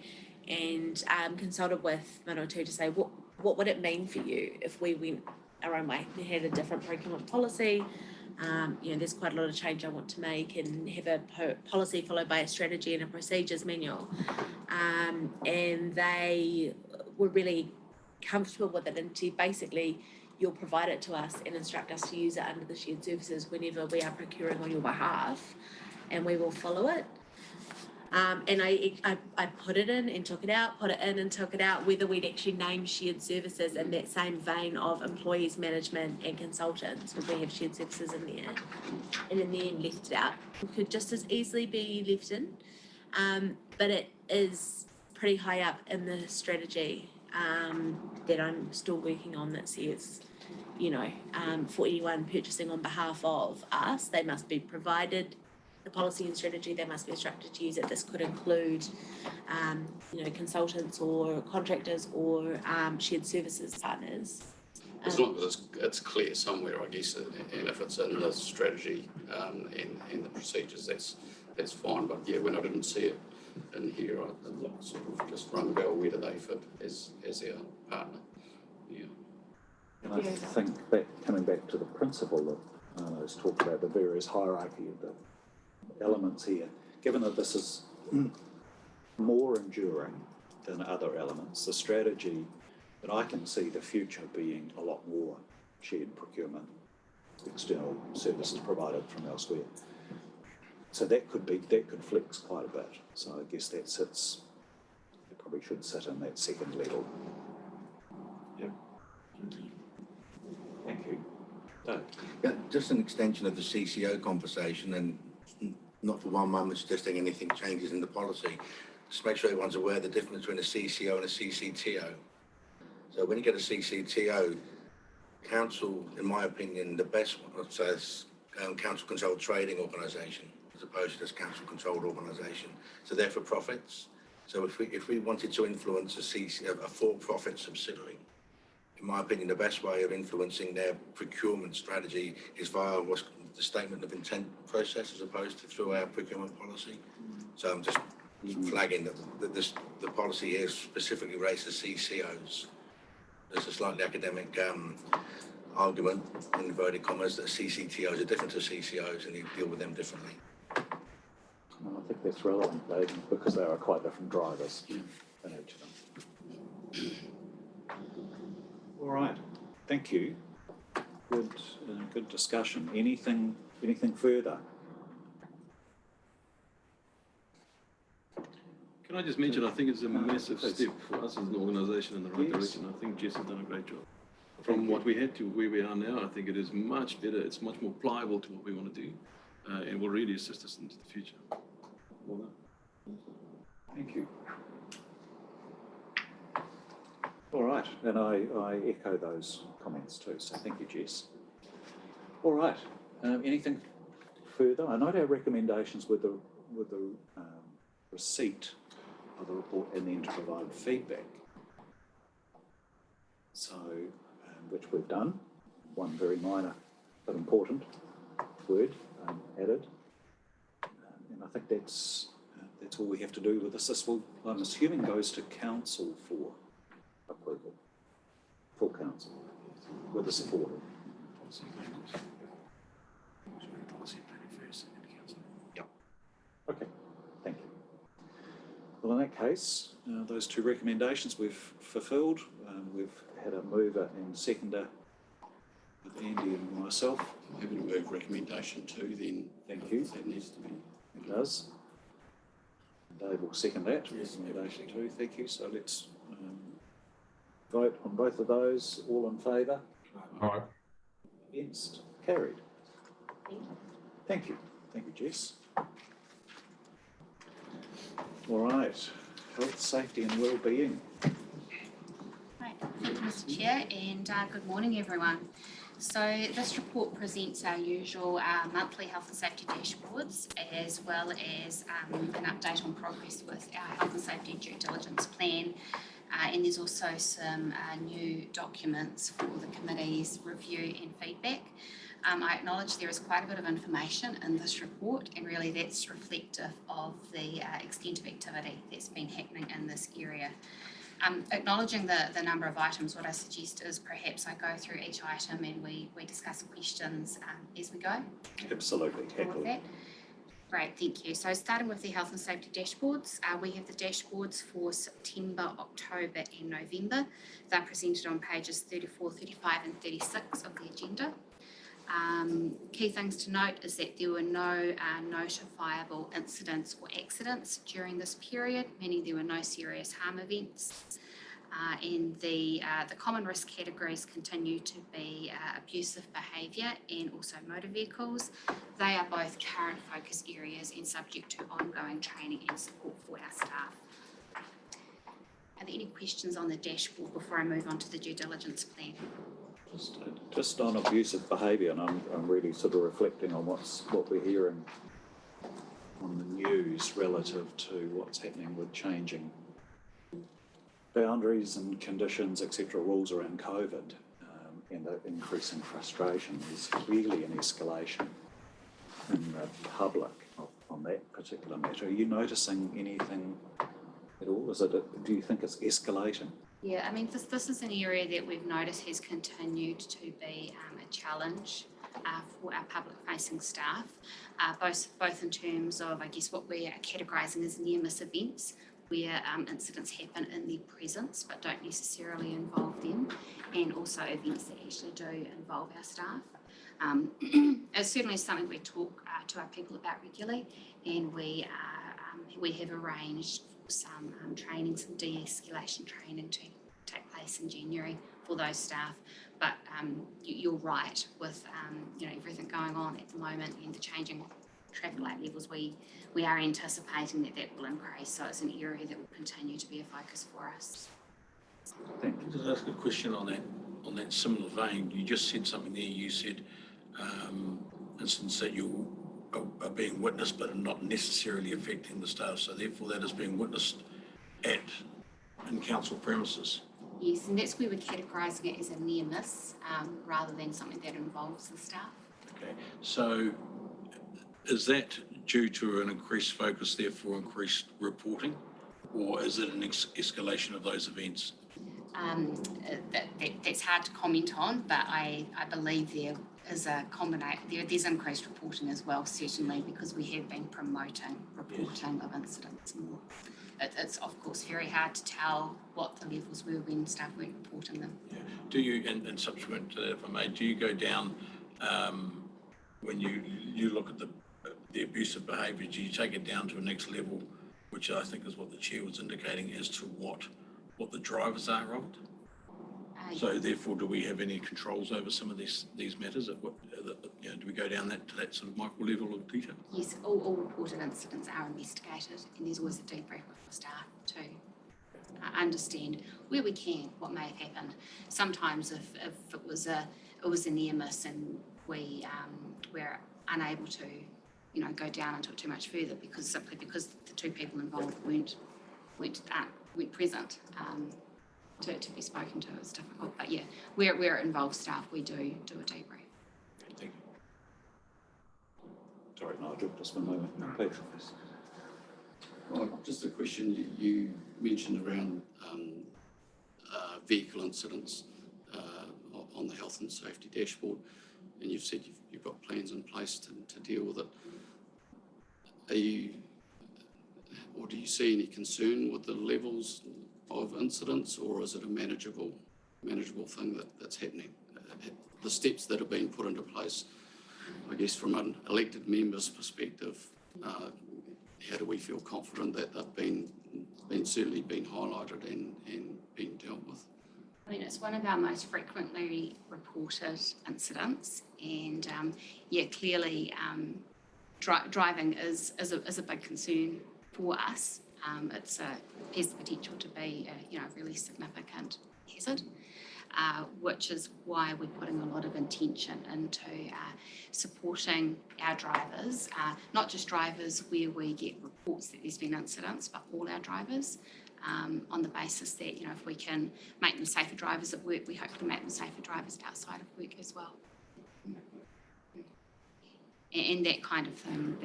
and consulted with Manawatu to say what would it mean for you if we went our own way. We had a different procurement policy. There's quite a lot of change I want to make and have a policy followed by a strategy and a procedures manual. And they were really comfortable with it, and to basically you'll provide it to us and instruct us to use it under the shared services whenever we are procuring on your behalf, and we will follow it. And I put it in and took it out, put it in and took it out, whether we'd actually name shared services in that same vein of employees, management and consultants, would we have shared services in there? And in the end left it out. It could just as easily be left in, but it is pretty high up in the strategy that I'm still working on that says, for anyone purchasing on behalf of us, they must be provided the policy and strategy, they must be instructed to use it. This could include, consultants or contractors or shared services partners. As long as it's clear somewhere, I guess, and if it's in the strategy and the procedures, that's fine. But yeah, when I didn't see it in here, I sort of just rung the bell, where do they fit as our partner? Yeah. And I think coming back to the principle that Arno's talked about, the various hierarchy of the elements here, given that this is more enduring than other elements, the strategy that I can see the future being a lot more shared procurement, external services provided from elsewhere. So that could flex quite a bit. So I guess it probably should sit in that second level. Yep. Thank you. Dave. Yeah, just an extension of the CCO conversation, and not for one moment suggesting anything changes in the policy. Just make sure everyone's aware of the difference between a CCO and a CCTO. So when you get a CCTO, council, in my opinion, the best one says council-controlled trading organisation, as opposed to just council-controlled organisation. So they're for profits. So if we wanted to influence a for-profit subsidiary, in my opinion, the best way of influencing their procurement strategy is via what's the statement of intent process, as opposed to through our procurement policy. So I'm just flagging that the policy here specifically raises CCOs. There's a slightly academic argument, in inverted commas, that CCTOs are different to CCOs and you deal with them differently. Well, I think that's relevant, Dave, because they are quite different drivers in each of them. All right, thank you. Good discussion. Anything further? Can I just mention, I think it's a massive step for us as an organisation in the right direction. I think Jess has done a great job. From what we had to where we are now, I think it is much better. It's much more pliable to what we want to do, and will really assist us into the future. Well done. Thank you. All right, and I echo those comments too, so thank you, Jess. All right, anything further? I note our recommendations with the receipt of the report and then to provide feedback. So, which we've done, one very minor but important word added, and I think that's all we have to do with this. This will, I'm assuming, goes to council for approval, full council, with the support of Yep. Okay, thank you. Well, in that case, those two recommendations we've fulfilled. We've had a mover and seconder with Andy and myself. I'm happy to move recommendation 2 then. Thank you. That needs to be. It does. Dave will second that. Recommendation 2. Thank you. So let's vote on both of those. All in favour? Aye. Against? Carried. Thank you. Thank you, Jess. All right. Health, safety and wellbeing. Right. Thank you, Mr. Chair, and good morning, everyone. So this report presents our usual monthly health and safety dashboards, as well as an update on progress with our health and safety due diligence plan. And there's also some new documents for the committee's review and feedback. I acknowledge there is quite a bit of information in this report, and really that's reflective of the extent of activity that's been happening in this area. Acknowledging the number of items, what I suggest is perhaps I go through each item and we discuss questions as we go. Absolutely, All of happily. that. Great, thank you. So starting with the health and safety dashboards, we have the dashboards for September, October and November. They're presented on pages 34, 35 and 36 of the agenda. Key things to note is that there were no notifiable incidents or accidents during this period, meaning there were no serious harm events. And the common risk categories continue to be abusive behaviour and also motor vehicles. They are both current focus areas and subject to ongoing training and support for our staff. Are there any questions on the dashboard before I move on to the due diligence plan? Just on abusive behaviour, and I'm really sort of reflecting on what we're hearing on the news relative to what's happening with changing boundaries and conditions, etc., rules around COVID, and the increasing frustration. There's clearly an escalation in the public on that particular matter. Are you noticing anything at all? Do you think it's escalating? Yeah, I mean, this is an area that we've noticed has continued to be a challenge for our public-facing staff, both in terms of, I guess, what we're categorising as near-miss events, where incidents happen in their presence but don't necessarily involve them, and also events that actually do involve our staff. It's certainly something we talk to our people about regularly, and we have arranged for some training, some de-escalation training to take place in January for those staff. But you're right with everything going on at the moment and the changing traffic light levels, we are anticipating that will increase. So it's an area that will continue to be a focus for us. Thank you. Just ask a question on that similar vein. You just said something there. You said instances that you are being witnessed but are not necessarily affecting the staff. So therefore that is being witnessed in council premises. Yes, and that's where we're categorising it as a near miss rather than something that involves the staff. Okay, so is that due to an increased focus, therefore increased reporting, or is it an escalation of those events? That's hard to comment on, but I believe there is a combination. There's increased reporting as well, certainly, because we have been promoting reporting of incidents more. It's of course very hard to tell what the levels were when staff weren't reporting them. Yeah. Do you, and subsequent to that, if I may, do you go down when you look at the abusive behaviour? Do you take it down to a next level, which I think is what the chair was indicating as to what the drivers are of it? So therefore, do we have any controls over some of these matters? Do we go down to that sort of micro level of detail? Yes, all reported incidents are investigated, and there's always a debrief with the staff to understand where we can what may have happened. Sometimes if it was a near miss and we're unable to go down into it too much further because the two people involved weren't present. To be spoken to, it's difficult. But yeah, where it involves staff, we do a debrief. Thank you. Sorry, Nigel, just one moment. Please. Just a question you mentioned around vehicle incidents on the health and safety dashboard, and you've said you've got plans in place to deal with it. Do you see any concern with the levels of incidents, or is it a manageable thing that's happening? The steps that have been put into place, I guess from an elected member's perspective, how do we feel confident that they've certainly been highlighted and being dealt with? I mean, it's one of our most frequently reported incidents, and clearly driving is a big concern for us. It has the potential to be a really significant hazard, which is why we're putting a lot of intention into supporting our drivers, not just drivers where we get reports that there's been incidents, but all our drivers. on the basis that, if we can make them safer drivers at work, we hope to make them safer drivers outside of work as well. And that kind of thing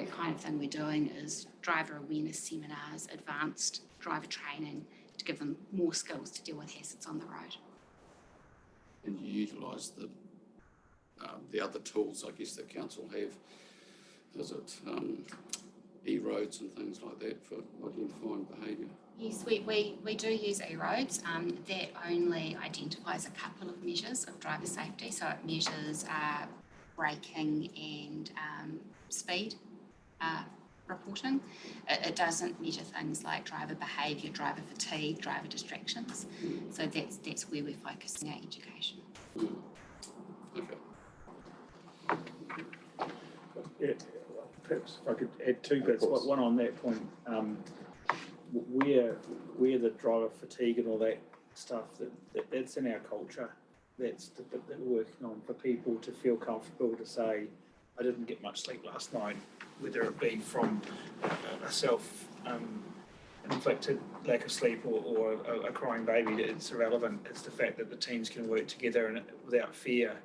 we're doing is driver awareness seminars, advanced driver training to give them more skills to deal with hazards on the road. And you utilise the other tools, I guess, that council have. Is it e-roads and things like that for identifying behaviour? Yes, we do use e-roads. That only identifies a couple of measures of driver safety. So it measures braking and speed reporting. It doesn't measure things like driver behaviour, driver fatigue, driver distractions. So that's where we're focusing our education. Okay. Yeah, perhaps if I could add two bits. One on that point, where the driver fatigue and all that stuff, that's in our culture. That's the bit that we're working on for people to feel comfortable to say, I didn't get much sleep last night, whether it be from a self-inflicted lack of sleep or a crying baby. It's irrelevant. It's the fact that the teams can work together and without fear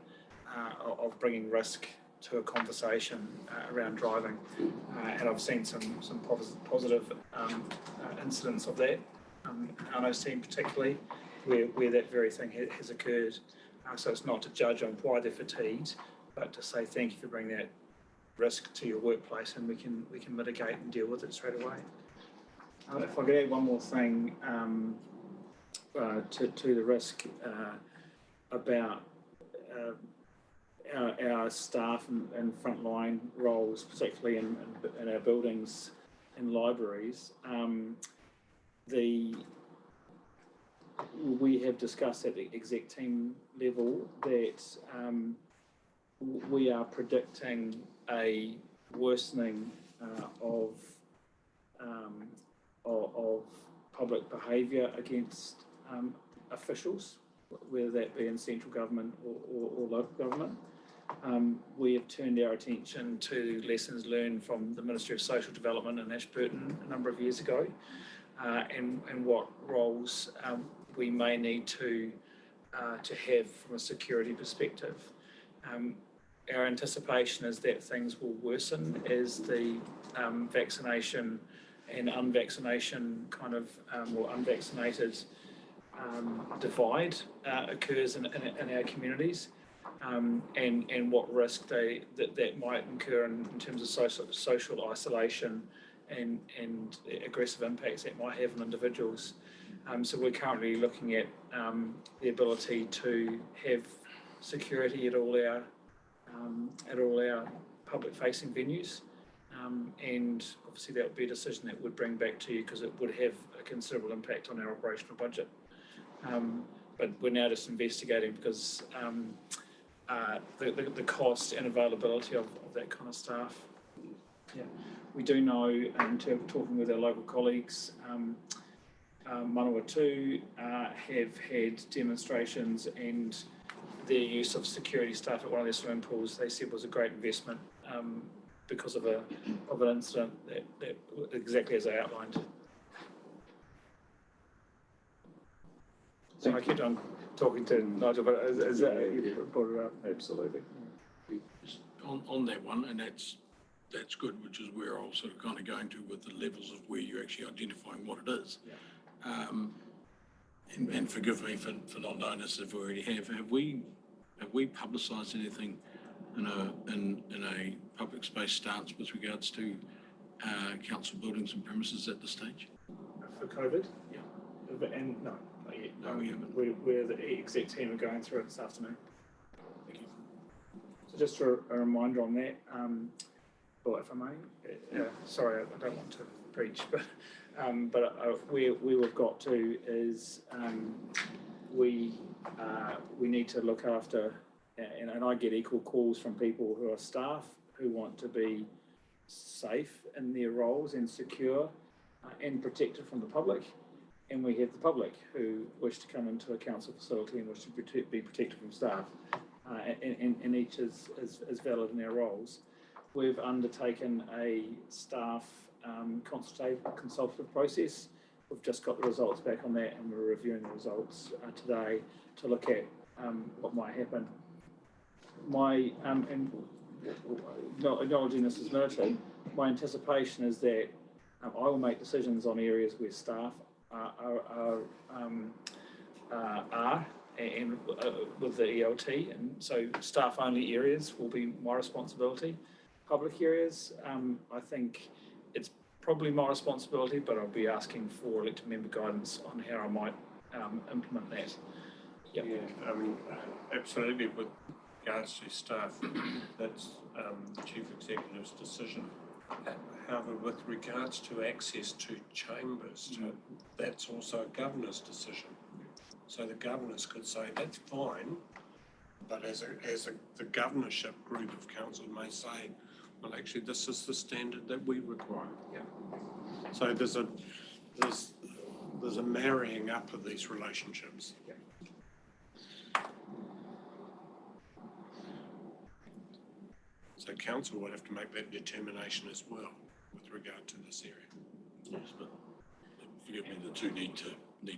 of bringing risk to a conversation around driving. And I've seen some positive incidents of that. Arno's team particularly, where that very thing has occurred. So it's not to judge on why they're fatigued, but to say thank you for bringing that risk to your workplace, and we can mitigate and deal with it straight away. If I could add one more thing to the risk about our staff and frontline roles, particularly in our buildings and libraries. We have discussed at the exec team level that we are predicting a worsening of public behaviour against officials, whether that be in central government or local government. We have turned our attention to lessons learned from the Ministry of Social Development in Ashburton a number of years ago, and what roles we may need to have from a security perspective. Our anticipation is that things will worsen as the vaccination and unvaccination or unvaccinated divide occurs in our communities, and what risk that might incur in terms of social isolation and aggressive impacts that might have on individuals. So we're currently looking at the ability to have security at all our public-facing venues, and obviously that would be a decision that we'd bring back to you because it would have a considerable impact on our operational budget. But we're now just investigating because the cost and availability of that kind of staff. Yeah, we do know, talking with our local colleagues, Manawatu have had demonstrations, and their use of security staff at one of their swimming pools, they said, was a great investment because of an incident that exactly as I outlined. So I keep on talking to Nigel, but as you brought it up. Absolutely. On that one, and that's good, which is where I was sort of kind of going to with the levels of where you're actually identifying what it is. Yeah. And forgive me for not knowing this if we already have. Have we publicised anything in a public space stance with regards to council buildings and premises at this stage? For COVID? Yeah. And no, not yet. No, we haven't. We're the exec team are going through it this afternoon. Thank you. So just a reminder on that, well, if I may, sorry, I don't want to preach, but where we've got to is we need to look after, and I get equal calls from people who are staff who want to be safe in their roles and secure and protected from the public, and we have the public who wish to come into a council facility and wish to be protected from staff, and each is valid in their roles. We've undertaken a staff consultative process we've just got the results back on that, and we're reviewing the results today to look at what might happen. My and acknowledging this as military, my anticipation is that I will make decisions on areas where staff are and with the ELT, and so staff only areas will be my responsibility. Public areas, I think it's probably my responsibility, but I'll be asking for elected member guidance on how I might implement that. Yep. Yeah, absolutely. With regards to staff, that's the Chief Executive's decision. However, with regards to access to chambers, that's also a governor's decision. So the governors could say that's fine, but the governorship group of council may say, well, actually, this is the standard that we require. Yeah. So there's a marrying up of these relationships. Yeah. So council will have to make that determination as well with regard to this area. Yes, but forgive me, the two need to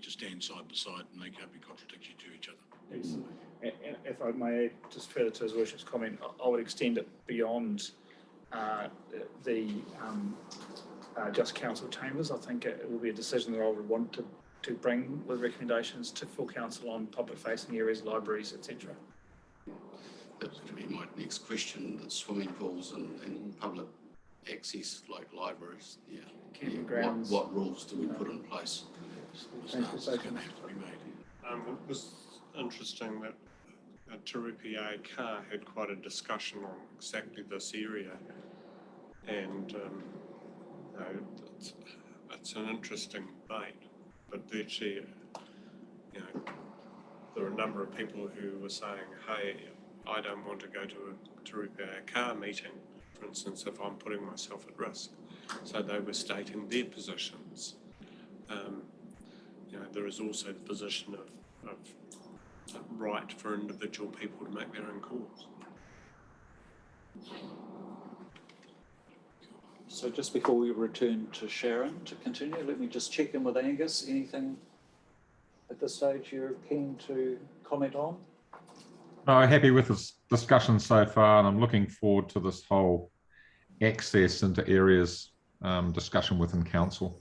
stand side by side and they can't be contradictory to each other. Yes. And if I may add just further to His Worship's comment, I would extend it beyond the just council chambers. I think it will be a decision that I would want to bring with recommendations to full council on public facing areas, libraries, etc. That would be my next question, the swimming pools and public access like libraries, Camping grounds. What rules do we put in place? It's going to have to be made. It was interesting that Turupi Car had quite a discussion on exactly this area, and it's an interesting debate, but virtually, there are a number of people who were saying, hey, I don't want to go to a Turupi Car meeting, for instance, if I'm putting myself at risk. So they were stating their positions. There is also the position of right for individual people to make their own calls. So just before we return to Sharon to continue, let me just check in with Angus. Anything at this stage you're keen to comment on? No, happy with this discussion so far, and I'm looking forward to this whole access into areas discussion within council.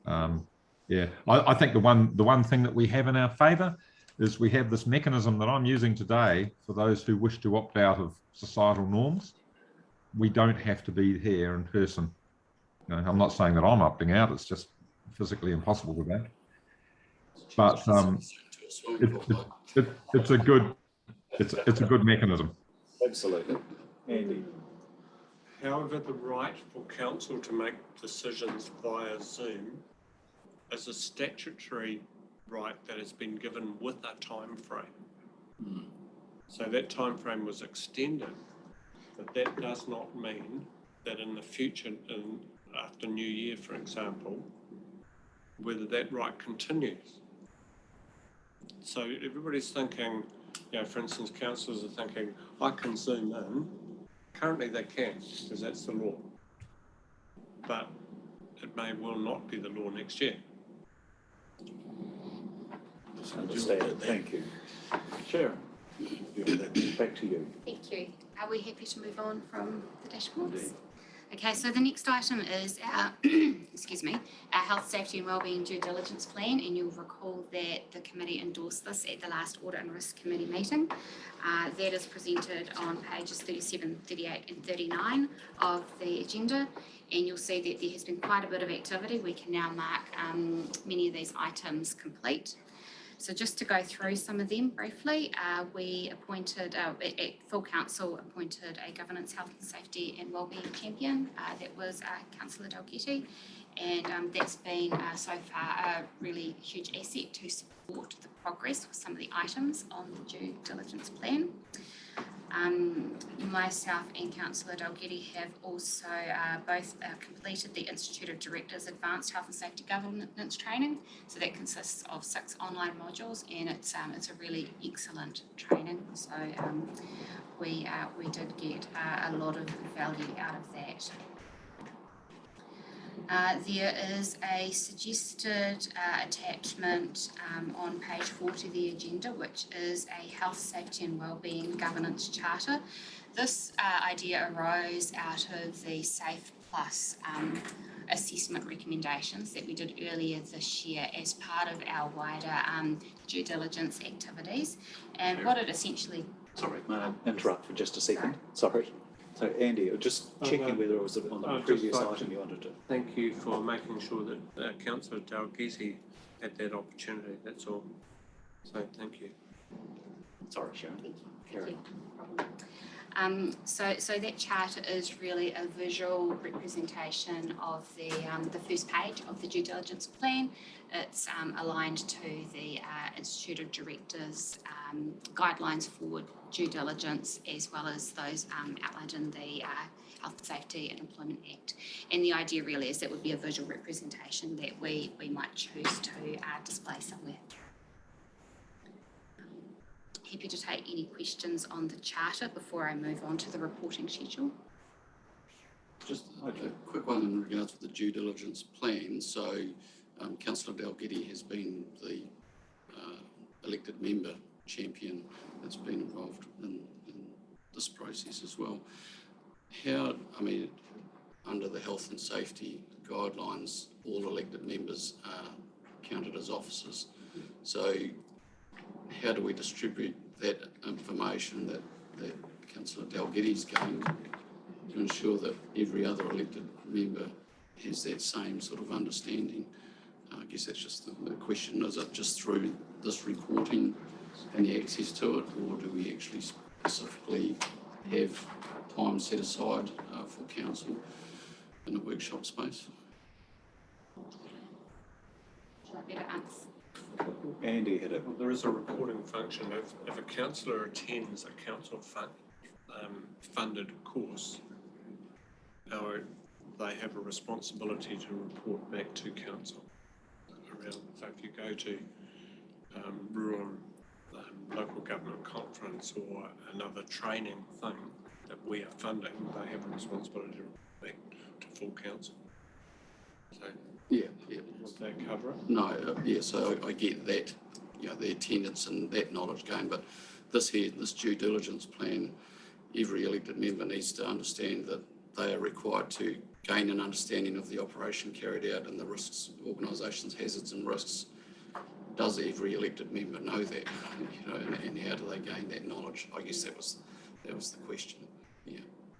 I think the one thing that we have in our favour is we have this mechanism that I'm using today for those who wish to opt out of societal norms. We don't have to be here in person. I'm not saying that I'm opting out, it's just physically impossible with that. But it's a good mechanism. Absolutely. Andy. However, the right for council to make decisions via Zoom is a statutory right that has been given with a time frame. So that time frame was extended, but that does not mean that in the future, after New Year, for example, whether that right continues. So everybody's thinking, for instance, councillors are thinking, I can Zoom in. Currently they can, because that's the law. But it may well not be the law next year. Understand. Thank you. Sharon, back to you. Thank you. Are we happy to move on from the dashboards? Okay, so the next item is our, our Health, Safety and Wellbeing Due Diligence Plan, and you'll recall that the committee endorsed this at the last Audit and Risk Committee meeting. That is presented on pages 37, 38 and 39 of the agenda, and you'll see that there has been quite a bit of activity. We can now mark many of these items complete. So just to go through some of them briefly, we appointed, at full council, appointed a governance, health and safety and wellbeing champion. That was Councillor Dalgety, and that's been so far a really huge asset to support the progress of some of the items on the due diligence plan. Myself and Councillor Dalgety have also both completed the Institute of Directors Advanced Health and Safety Governance Training. So that consists of 6 online modules, and it's a really excellent training. So we did get a lot of value out of that. There is a suggested attachment on page 40 of the agenda, which is a health, safety and wellbeing governance charter. This idea arose out of the Safe Plus assessment recommendations that we did earlier this year as part of our wider due diligence activities. And what it essentially... Sorry, may I interrupt for just a second? Sorry. So Andy, just checking whether it was on the previous item you wanted to. Thank you for making sure that Councillor Dalgety had that opportunity, that's all. So thank you. Sorry, Sharon. Carry on. So that chart is really a visual representation of the first page of the due diligence plan. It's aligned to the Institute of Directors guidelines for due diligence, as well as those outlined in the Health, Safety and Employment Act. And the idea really is that would be a visual representation that we might choose to display somewhere. Happy to take any questions on the charter before I move on to the reporting schedule. Just a quick one in regards to the due diligence plan. So Councillor Dalgety has been the elected member champion that's been involved in this process as well. How, I mean, under the health and safety guidelines, all elected members are counted as officers. So how do we distribute that information that Councillor Dalgety's gained to ensure that every other elected member has that same sort of understanding? I guess that's just the question. Is it just through this reporting and the access to it, or do we actually specifically have time set aside for council in a workshop space? Shall I better answer? Andy had it. Well, there is a reporting function. If a councillor attends a council funded course, they have a responsibility to report back to council around. So if you go to rural local government conference or another training thing that we are funding, they have a responsibility to report back to full council. So yeah. Would that cover it? No, yeah, so I get that, you know, the attendance and that knowledge gain, but this due diligence plan, every elected member needs to understand that they are required to gain an understanding of the operation carried out and the risks, organisations, hazards and risks. Does every elected member know that, you know, and how do they gain that knowledge? I guess that was the question. Yeah.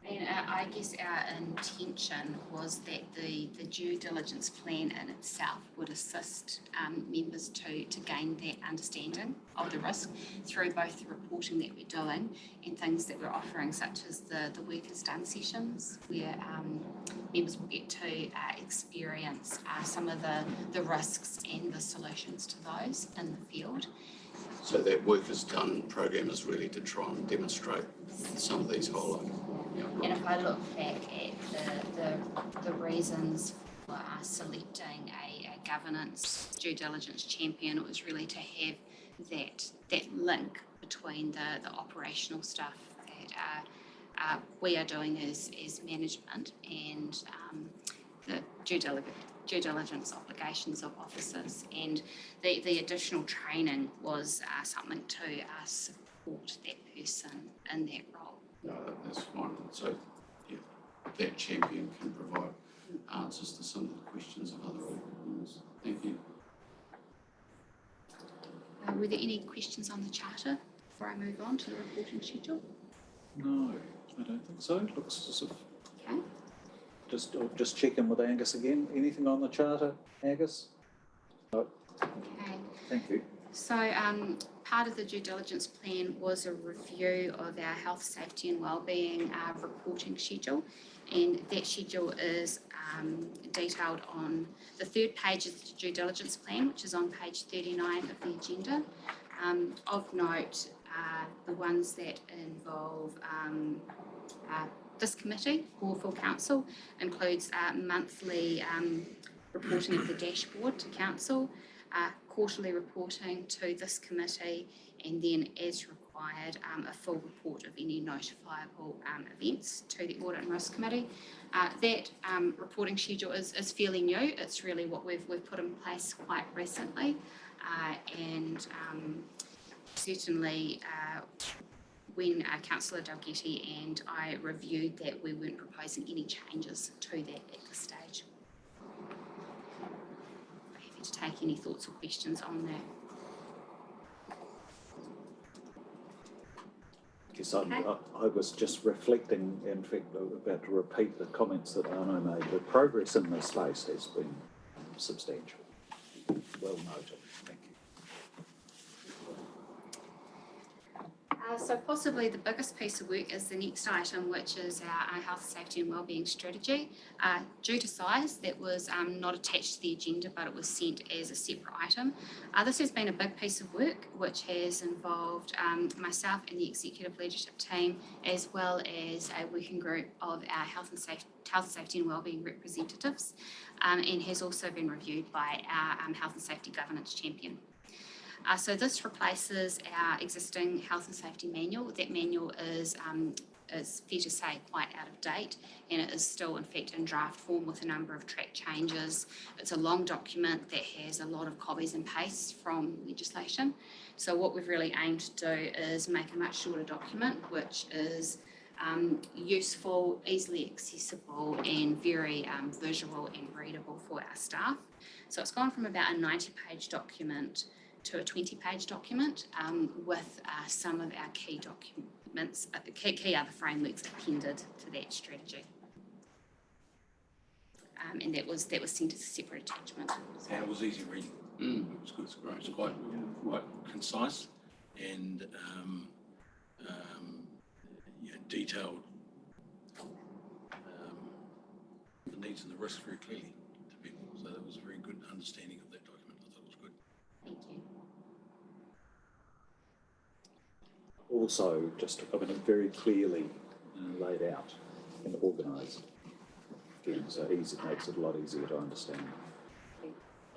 And I guess our intention was that the due diligence plan in itself would assist members to gain that understanding of the risk through both the reporting that we're doing and things that we're offering, such as the workers done sessions, where members will get to experience some of the risks and the solutions to those in the field. So that workers done program is really to try and demonstrate some of these highlights. Yeah. And if I look back at the reasons for selecting a governance due diligence champion, it was really to have that link between the operational stuff that we are doing as management and the due diligence obligations of officers, and the additional training was something to support that person in that role. No, that's fine. So, yeah, that champion can provide answers to some of the questions of other members. Thank you. Were there any questions on the charter before I move on to the reporting schedule? No, I don't think so. It looks as if. Okay. Just check in with Angus again. Anything on the charter, Angus? No. Okay. Thank you. So part of the due diligence plan was a review of our health, safety and wellbeing reporting schedule, and that schedule is detailed on the third page of the due diligence plan, which is on page 39 of the agenda. Of note, the ones that involve this committee for full council includes monthly reporting of the dashboard to council, quarterly reporting to this committee, and then as required required a full report of any notifiable events to the Audit and Risk Committee. That reporting schedule is fairly new. It's really what we've put in place quite recently, and certainly when Councillor Dalgety and I reviewed that, we weren't proposing any changes to that at this stage. I'm happy to take any thoughts or questions on that. Yes, I was just reflecting, in fact, about to repeat the comments that Arno made. The progress in this space has been substantial. Well noted. Thank you. So possibly the biggest piece of work is the next item, which is our health, safety and wellbeing strategy. Due to size, that was not attached to the agenda, but it was sent as a separate item. This has been a big piece of work, which has involved myself and the executive leadership team, as well as a working group of our health and safety and wellbeing representatives, and has also been reviewed by our health and safety governance champion. So this replaces our existing health and safety manual. That manual is fair to say quite out of date, and it is still in fact in draft form with a number of track changes. It's a long document that has a lot of copies and pastes from legislation. So what we've really aimed to do is make a much shorter document, which is useful, easily accessible and very visual and readable for our staff. So it's gone from about a 90-page document to a 20-page document with some of our key documents, key other frameworks appended to that strategy. And that was sent as a separate attachment. And it was easy reading. It was good. It's great. It's quite concise and detailed the needs and the risks very clearly to people. So that was a very good understanding of that document. I thought it was good. Thank you. Also, just very clearly laid out and organised. Again, so easy, it makes it a lot easier to understand.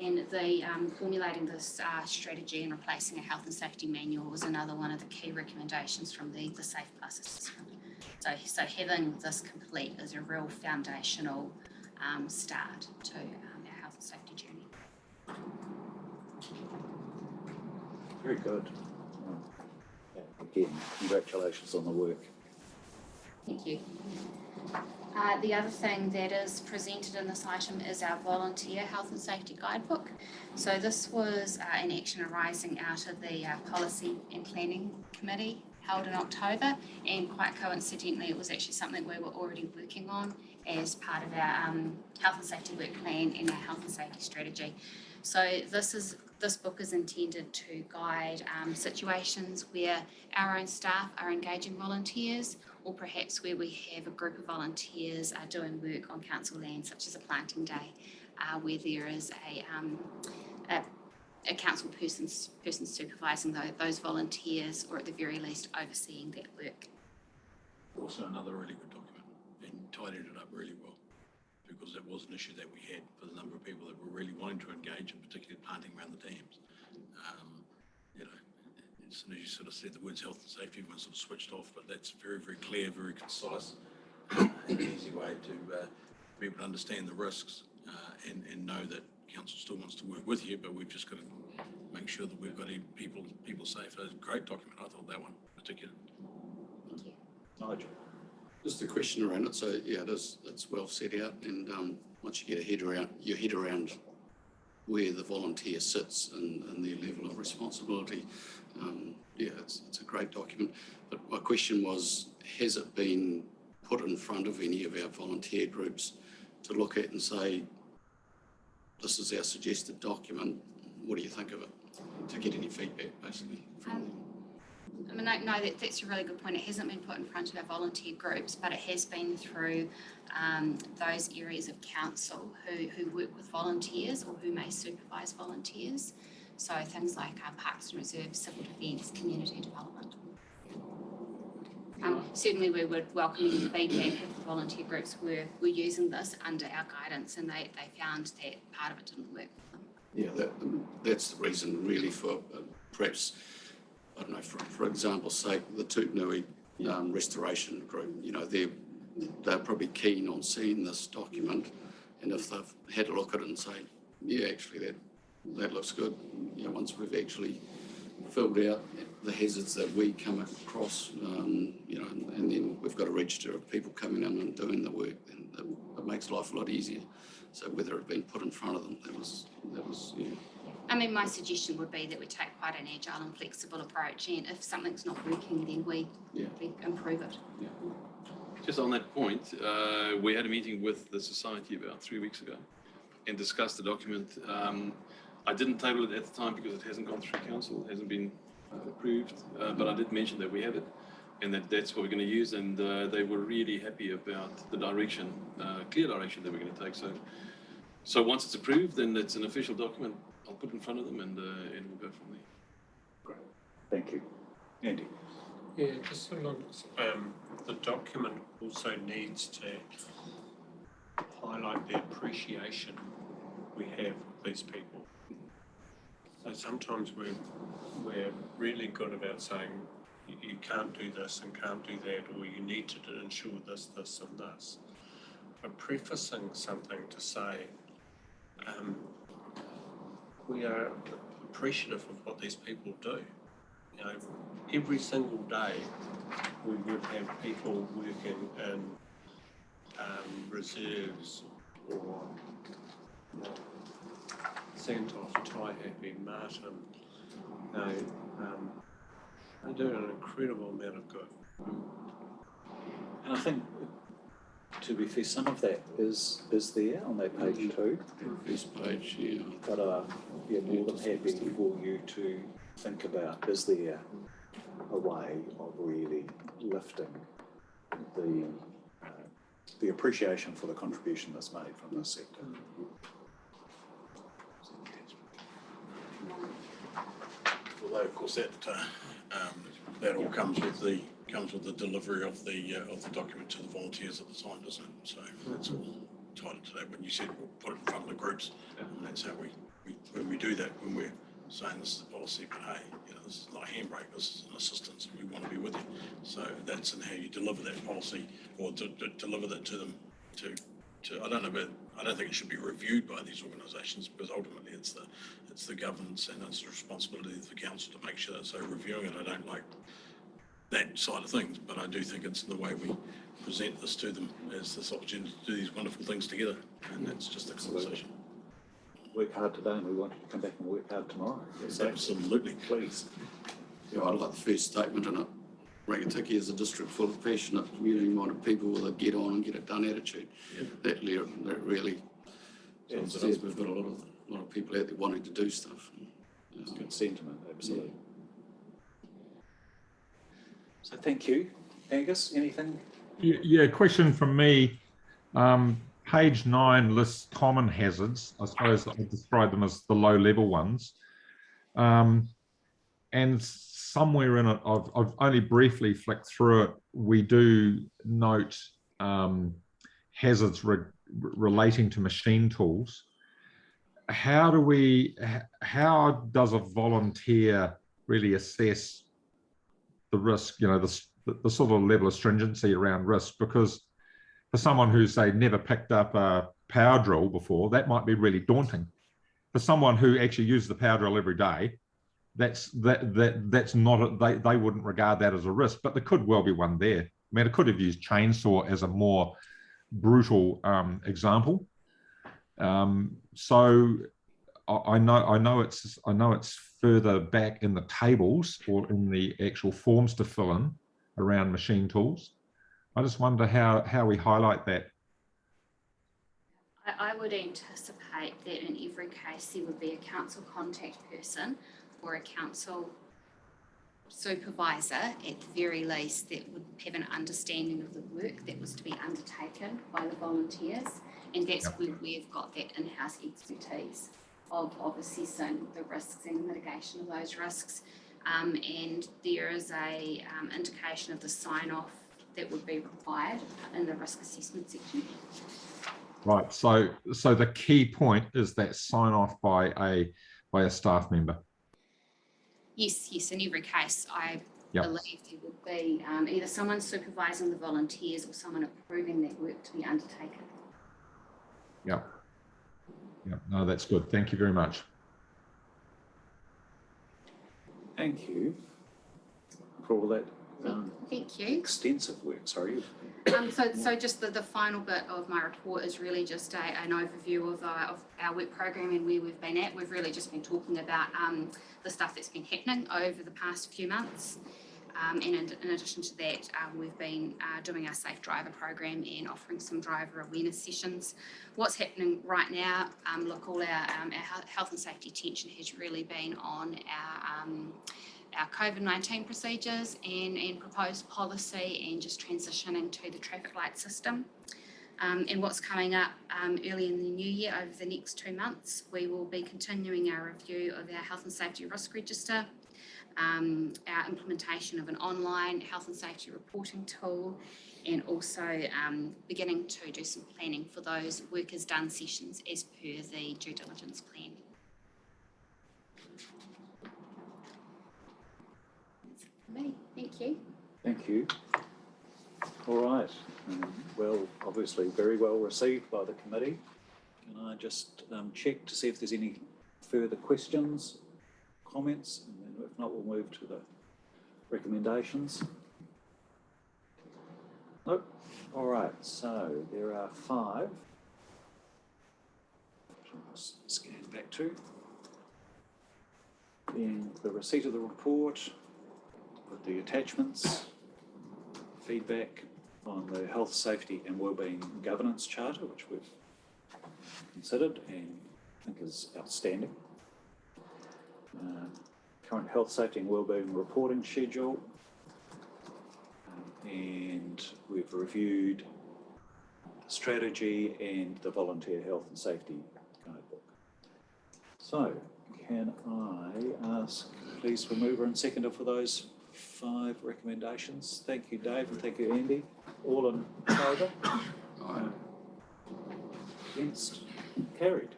And the formulating this strategy and replacing a health and safety manual was another one of the key recommendations from the Safe Plus assessment. So having this complete is a real foundational start to our health and safety journey. Very good. Again, congratulations on the work. Thank you. The other thing that is presented in this item is our volunteer health and safety guidebook. So this was an action arising out of the Policy and Planning Committee held in October, and quite coincidentally it was actually something we were already working on as part of our health and safety work plan and our health and safety strategy. So this book is intended to guide situations where our own staff are engaging volunteers, or perhaps where we have a group of volunteers doing work on council land, such as a planting day, where there is a council person supervising those volunteers, or at the very least overseeing that work. Also another really good document and tidied it up really well, because that was an issue that we had for the number of people that were really wanting to engage, and particularly planting around the dams. As soon as you sort of said the words health and safety, everyone sort of switched off, but that's very, very clear, very concise, and an easy way to be able to understand the risks and know that council still wants to work with you, but we've just got to make sure that we've got people safe. It's a great document. I thought that one in particular. Thank you. Nigel. Just a question around it. So yeah, it's well set out, and once you get your head around where the volunteer sits and their level of responsibility, it's a great document. But my question was, has it been put in front of any of our volunteer groups to look at and say, this is our suggested document, what do you think of it? To get any feedback, basically, from them. No, that's a really good point. It hasn't been put in front of our volunteer groups, but it has been through those areas of council who work with volunteers or who may supervise volunteers. So things like parks and reserves, civil defence, community development. Certainly we would welcome any feedback if the volunteer groups were using this under our guidance and they found that part of it didn't work for them. Yeah, that's the reason really for perhaps I don't know, for example's sake, the Tootanui restoration group, you know, they're probably keen on seeing this document, and if they've had a look at it and say, yeah, actually that looks good, you know, once we've actually filled out the hazards that we come across, you know, and then we've got a register of people coming in and doing the work, then it makes life a lot easier. So whether it had been put in front of them, that was yeah. I mean, my suggestion would be that we take quite an agile and flexible approach, and if something's not working, then we improve it. Yeah. Just on that point, we had a meeting with the society about 3 weeks ago and discussed the document. I didn't table it at the time because it hasn't gone through council, it hasn't been approved, but I did mention that we have it and that's what we're going to use, and they were really happy about the direction, clear direction that we're going to take. So once it's approved, then it's an official document. I'll put it in front of them and we'll go from there. Great, thank you. Andy? Yeah, just along, the document also needs to highlight the appreciation we have of these people. So sometimes we're really good about saying you can't do this and can't do that, or you need to ensure this, this and this. But prefacing something to say, we are appreciative of what these people do. You know, every single day we would have people working in reserves or Santos, Taihape, Martin. You know, they do an incredible amount of good. And I think, to be fair, some of that is there on that page too. First page, yeah. But yeah, more than happy for you to think about, is there a way of really lifting the appreciation for the contribution that's made from this sector? Although, of course, that all comes with the delivery of the document to the volunteers at the time, doesn't it? So that's all tied into that. When you said we'll put it in front of the groups, and that's how when we do that, when we're saying this is the policy, but hey, you know, this is not a handbrake, this is an assistance, and we want to be with you. So that's in how you deliver that policy, or to deliver that to them. I don't know, but I don't think it should be reviewed by these organisations, because ultimately it's the governance and it's the responsibility of the council to make sure that. So reviewing it, I don't like that side of things, but I do think it's the way we present this to them as this opportunity to do these wonderful things together, and that's just a conversation. Work hard today and we want you to come back and work hard tomorrow. Yes, absolutely. Please. Yeah, I like the first statement in it. Rangitikei is a district full of passionate, community-minded people with a get on and get it done attitude. Yeah. That really says we've got a lot of people out there wanting to do stuff. It's good sentiment, absolutely. So thank you. Angus, anything? Yeah, question from me. Page 9 lists common hazards. I suppose I describe them as the low-level ones. And somewhere in it, I've only briefly flicked through it. We do note hazards relating to machine tools. How does a volunteer really assess the risk, you know, the sort of level of stringency around risk? Because for someone who's, say, never picked up a power drill before, that might be really daunting. For someone who actually uses the power drill every day, that's not they wouldn't regard that as a risk, but there could well be one there. I mean, it could have used chainsaw as a more brutal example. So I know it's further back in the tables or in the actual forms to fill in around machine tools. I just wonder how we highlight that. I would anticipate that in every case there would be a council contact person or a council supervisor at the very least that would have an understanding of the work that was to be undertaken by the volunteers, and that's where we've got that in-house expertise of assessing the risks and mitigation of those risks, and there is a indication of the sign-off that would be required in the risk assessment section. Right, so the key point is that sign-off by a staff member. Yes, in every case, I Yep. believe there would be either someone supervising the volunteers or someone approving that work to be undertaken. Yeah. No, that's good. Thank you very much. Thank you for all that Thank you. extensive work. Sorry. So just the final bit of my report is really just an overview of our work program and where we've been at. We've really just been talking about the stuff that's been happening over the past few months. And in addition to that, we've been doing our Safe Driver program and offering some driver awareness sessions. What's happening right now, look, all our health and safety attention has really been on our COVID-19 procedures and proposed policy and just transitioning to the traffic light system. And what's coming up early in the new year over the next 2 months, we will be continuing our review of our health and safety risk register, our implementation of an online health and safety reporting tool, and also beginning to do some planning for those workers done sessions as per the due diligence plan. Me. Thank you. Thank you. All right. Well, obviously very well received by the committee. Can I just check to see if there's any further questions, comments? And then if not, we'll move to the recommendations. Nope. All right. So there are 5. I'll scan back to. Being the receipt of the report, with the attachments, feedback on the health, safety and wellbeing governance charter, which we've considered and think is outstanding. Current health, safety and wellbeing reporting schedule. And we've reviewed the strategy and the volunteer health and safety guidebook. So can I ask please for mover and seconder for those 5 recommendations? Thank you, Dave, and thank you, Andy. All in favour? Aye. Against? Carried.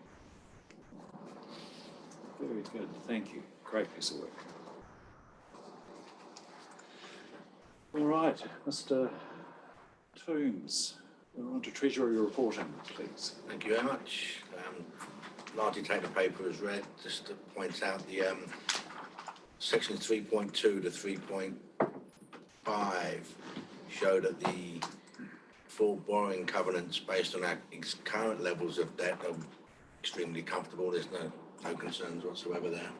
Very good, thank you. Great piece of work. All right, Mr. Toombs, we're on to Treasury Reporting, please. Thank you very much. Largely take the paper as read, just to point out the sections 3.2 to 3.5 show that the full borrowing covenants based on our current levels of debt are extremely comfortable. There's no concerns whatsoever there.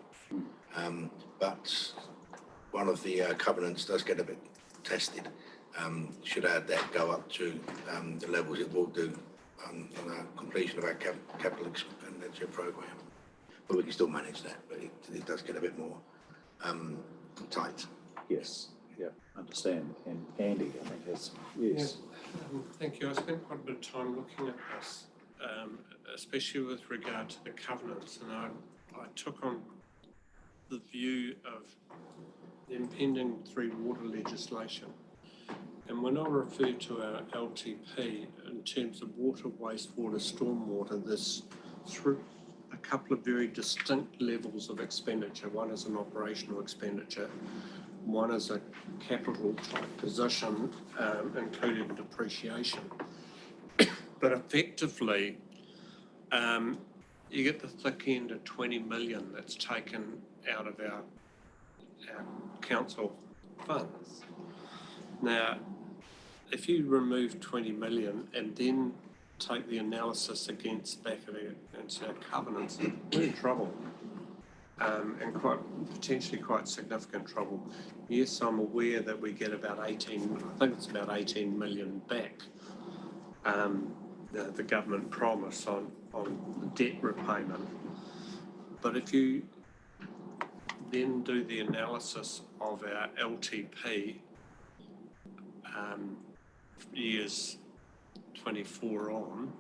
But one of the covenants does get a bit tested. Should our debt go up to the levels it will do on our completion of our capital expenditure program. But we can still manage that, but it does get a bit more tight. Yes, yeah, understand. And Andy, I think has, yes. Yeah, thank you. I spent quite a bit of time looking at this, especially with regard to the covenants, and I took on the view of the impending 3 water legislation. And when I refer to our LTP in terms of water, wastewater, stormwater, there's through a couple of very distinct levels of expenditure. One is an operational expenditure, one is a capital type position, including depreciation. But effectively, you get the thick end of 20 million that's taken out of our council funds. Now, if you remove 20 million and then take the analysis against our covenants, we're in trouble, and potentially quite significant trouble. Yes, I'm aware that we get about 18 million back. The government promise on debt repayment, but if you then do the analysis of our LTP years 24 on,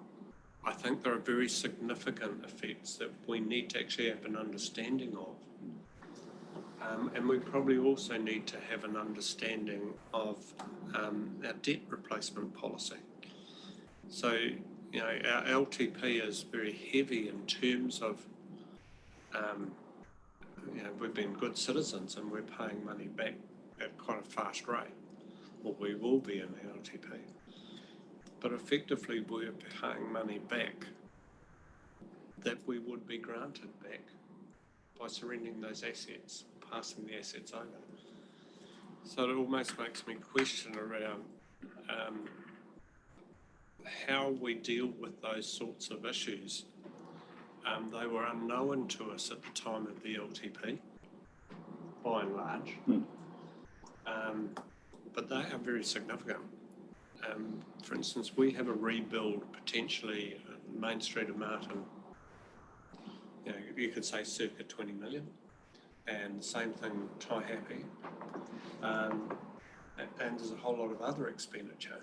I think there are very significant effects that we need to actually have an understanding of. And we probably also need to have an understanding of our debt replacement policy. So, you know, our LTP is very heavy in terms of we've been good citizens and we're paying money back at quite a fast rate, or we will be in the LTP. But effectively, we're paying money back that we would be granted back by surrendering those assets, passing the assets over. So it almost makes me question around how we deal with those sorts of issues. They were unknown to us at the time of the LTP, by and large, but they are very significant. For instance, we have a rebuild potentially at Main Street of Martin, you could say circa 20 million, and same thing Taihape, and there's a whole lot of other expenditure.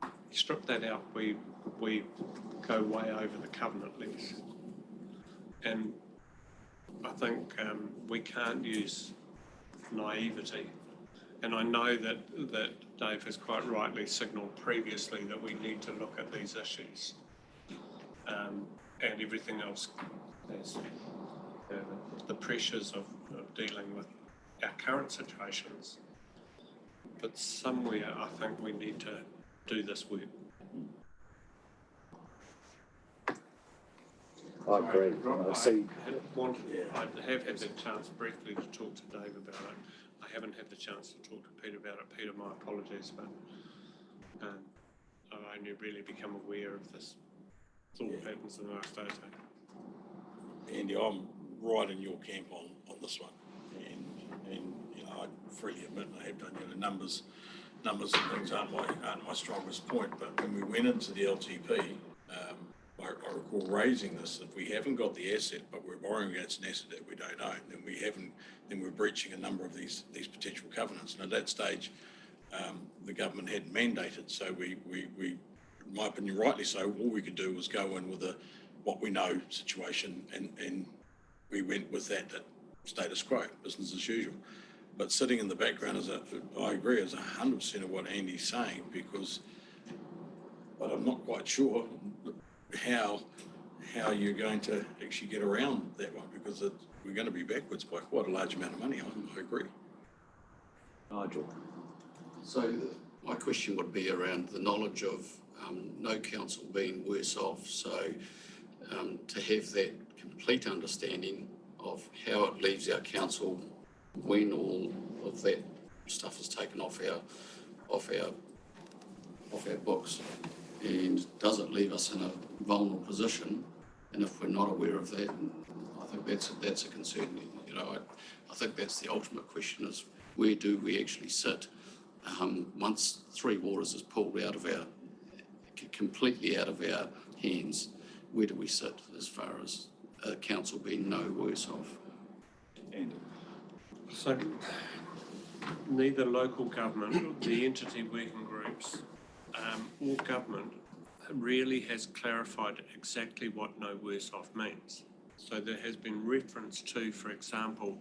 You strip that out, we go way over the covenant length, and I think we can't use naivety. And I know that Dave has quite rightly signalled previously that we need to look at these issues and everything else. There's the pressures of dealing with our current situations, but somewhere I think we need to do this work. I agree. I see. I have had the chance briefly to talk to Dave about it. I haven't had the chance to talk to Peter about it. Peter, my apologies, but I've only really become aware of this thought patterns in the last day or so. Andy, I'm right in your camp on this one, and I freely admit I have done numbers and things aren't my strongest point. But when we went into the LTP, I recall raising this: if we haven't got the asset, but we're borrowing against an asset that we don't own, then we're breaching a number of these potential covenants. And at that stage, the government hadn't mandated, so we, in my opinion, rightly so, all we could do was go in with a what we know situation, and we went with that status quo, business as usual. But sitting in the background I agree, is 100% of what Andy's saying, but I'm not quite sure how you're going to actually get around that one, because we're going to be backwards by quite a large amount of money. I agree. Nigel. So my question would be around the knowledge of no council being worse off. So to have that complete understanding of how it leaves our council when all of that stuff is taken off our books, and does it leave us in a vulnerable position? And if we're not aware of that, I think that's a concern. I think that's the ultimate question: is where do we actually sit once Three Waters is pulled completely out of our hands? Where do we sit as far as a council being no worse off? Andy. So neither local government, the entity working groups, or government really has clarified exactly what no worse off means. So there has been reference to, for example,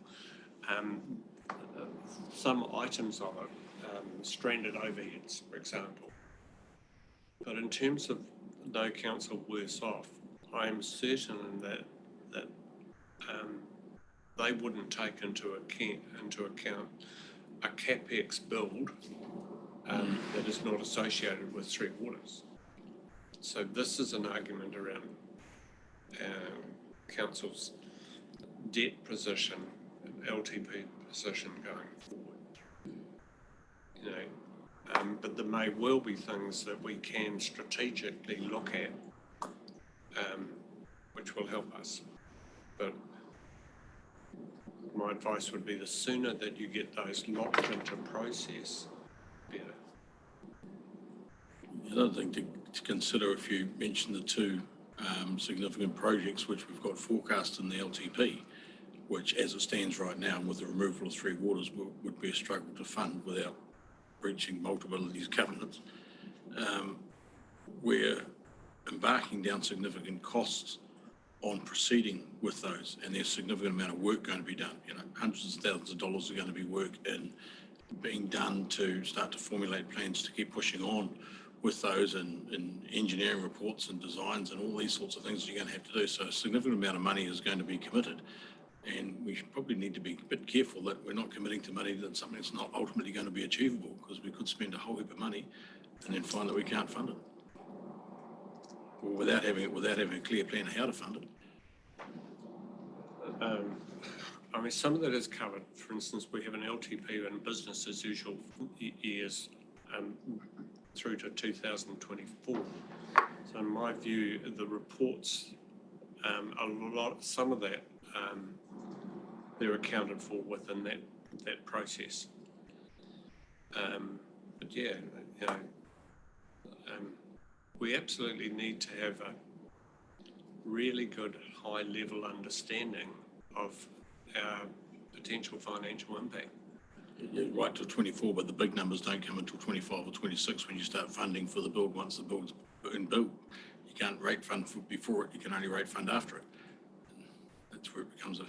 some items of it, stranded overheads, for example. But in terms of no council worse off, I am certain that they wouldn't take into account a CapEx build that is not associated with Three Waters. So this is an argument around council's debt position, LTP position going forward. But there may well be things that we can strategically look at, which will help us. But my advice would be the sooner that you get those locked into process, better. Another thing to consider, if you mention the two significant projects which we've got forecast in the LTP, which as it stands right now with the removal of Three Waters would be a struggle to fund without breaching multiple of these covenants. We're embarking down significant costs on proceeding with those, and there's a significant amount of work going to be done. Hundreds of thousands of dollars are going to be being done to start to formulate plans to keep pushing on with those in engineering reports and designs and all these sorts of things you're going to have to do. So a significant amount of money is going to be committed. And we should probably need to be a bit careful that we're not committing to money that's something that's not ultimately going to be achievable, because we could spend a whole heap of money and then find that we can't fund it. Or without having a clear plan of how to fund it. I mean, some of that is covered. For instance, we have an LTP in business as usual years through to 2024. So in my view, the reports, some of that, they're accounted for within that process. But yeah, you know, we absolutely need to have a really good high-level understanding of our potential financial impact. You're right till 24, but the big numbers don't come until 25 or 26 when you start funding for the build. Once the build's been built, you can't rate fund before it, you can only rate fund after it. That's where it becomes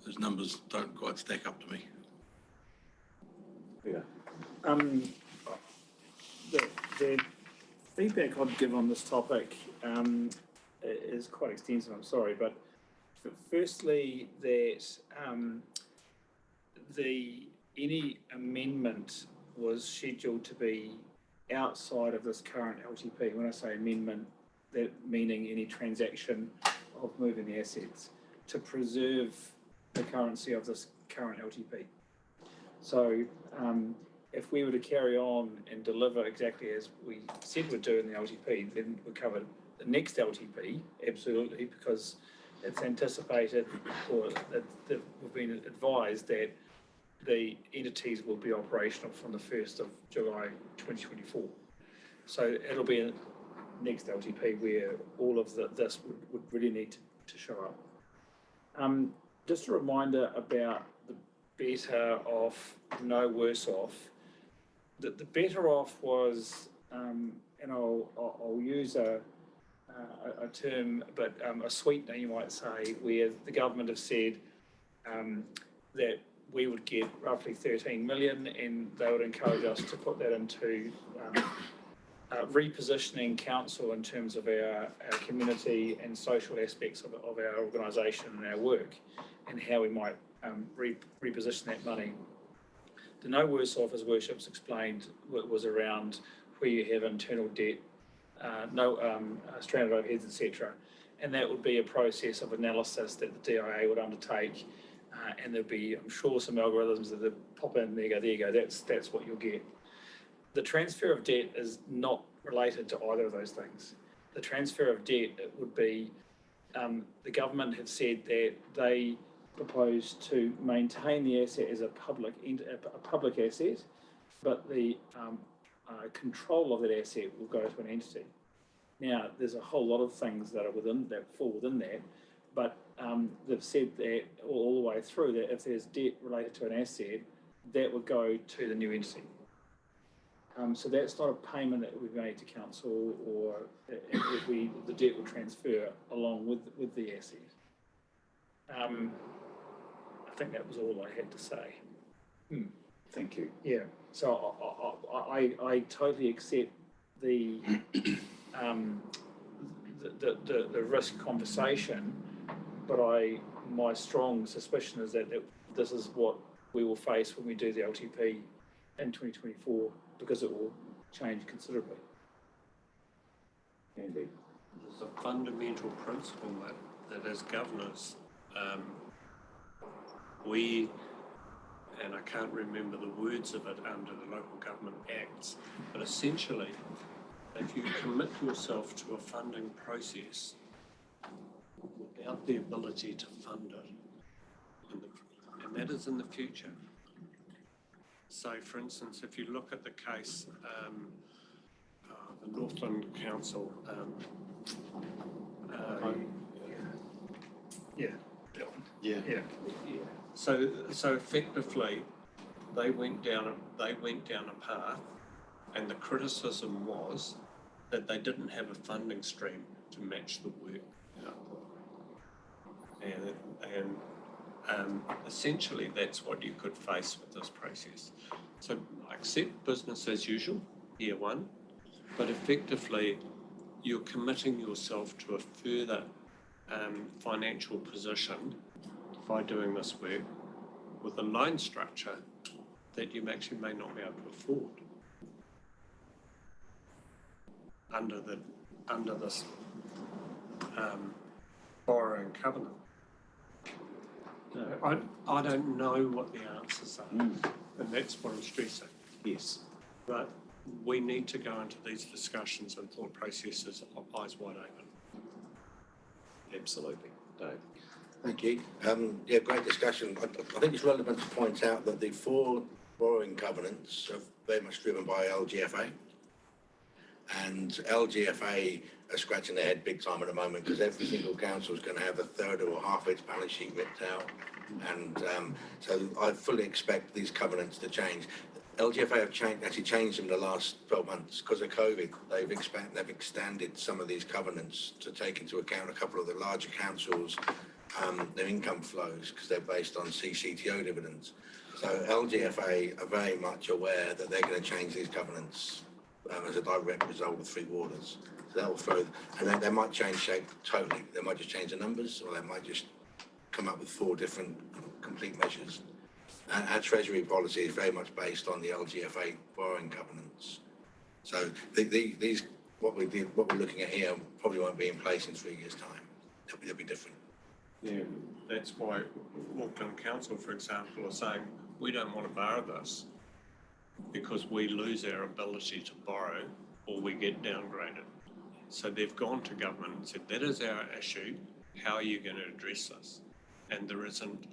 those numbers don't quite stack up to me. Yeah. The feedback I'd give on this topic is quite extensive, I'm sorry, but firstly, that any amendment was scheduled to be outside of this current LTP. When I say amendment, that meaning any transaction of moving the assets to preserve the currency of this current LTP. So if we were to carry on and deliver exactly as we said we'd do in the LTP, then we cover the next LTP, absolutely, because it's anticipated or that we've been advised that the entities will be operational from the 1st of July 2024. So it'll be a next LTP where all of this would really need to show up. Just a reminder about the better off, no worse off. The better off was, and I'll use a term, but a sweetener, you might say, where the government have said that we would get roughly 13 million, and they would encourage us to put that into repositioning council in terms of our community and social aspects of our organisation and our work, and how we might reposition that money. The no worse off, as Worship's explained, was around where you have internal debt, stranded overheads, etc. And that would be a process of analysis that the DIA would undertake, and there'd be, I'm sure, some algorithms that pop in, there you go, that's what you'll get. The transfer of debt is not related to either of those things. The transfer of debt, it would be, the government had said that they propose to maintain the asset as a public asset, but the control of that asset will go to an entity. Now, there's a whole lot of things that fall within that, but they've said that all the way through that if there's debt related to an asset, that would go to the new entity. So that's not a payment that we've made to council, or the debt will transfer along with the asset. I think that was all I had to say. Thank you. Yeah. So I totally accept the risk conversation, but my strong suspicion is that this is what we will face when we do the LTP in 2024, because it will change considerably. Andy. There's a fundamental principle that as governors, we, and I can't remember the words of it under the Local Government Acts, but essentially, if you commit yourself to a funding process without the ability to fund it, and that is in the future. So, for instance, if you look at the case, the Northland Council, Yeah. So effectively, they went down a path, and the criticism was that they didn't have a funding stream to match the work output. And essentially, that's what you could face with this process. So accept business as usual, year one, But effectively, you're committing yourself to a further financial position by doing this work with a loan structure that you actually may not be able to afford under this borrowing covenant. I don't know what the answers are, and that's what I'm stressing. Yes. But we need to go into these discussions and thought processes eyes wide open. Absolutely, Dave. Thank you. Yeah, great discussion. I think it's relevant to point out that the 4 borrowing covenants are very much driven by LGFA. And LGFA are scratching their head big time at the moment because every single council is going to have a third or half of its balance sheet ripped out. And so I fully expect these covenants to change. LGFA have actually changed in the last 12 months because of COVID. They've extended some of these covenants to take into account a couple of the larger councils, their income flows because they're based on CCTO dividends. So LGFA are very much aware that they're going to change these covenants as a direct result of 3 waters. So that will throw, and then they might change shape totally. They might just change the numbers, or they might just come up with 4 different complete measures. And our Treasury policy is very much based on the LGFA borrowing covenants. So these what we're looking at here probably won't be in place in 3 years' time. They'll be different. Yeah, that's why Auckland Council, for example, are saying we don't want to borrow this because we lose our ability to borrow or we get downgraded. So they've gone to government and said, that is our issue. How are you going to address this? And there isn't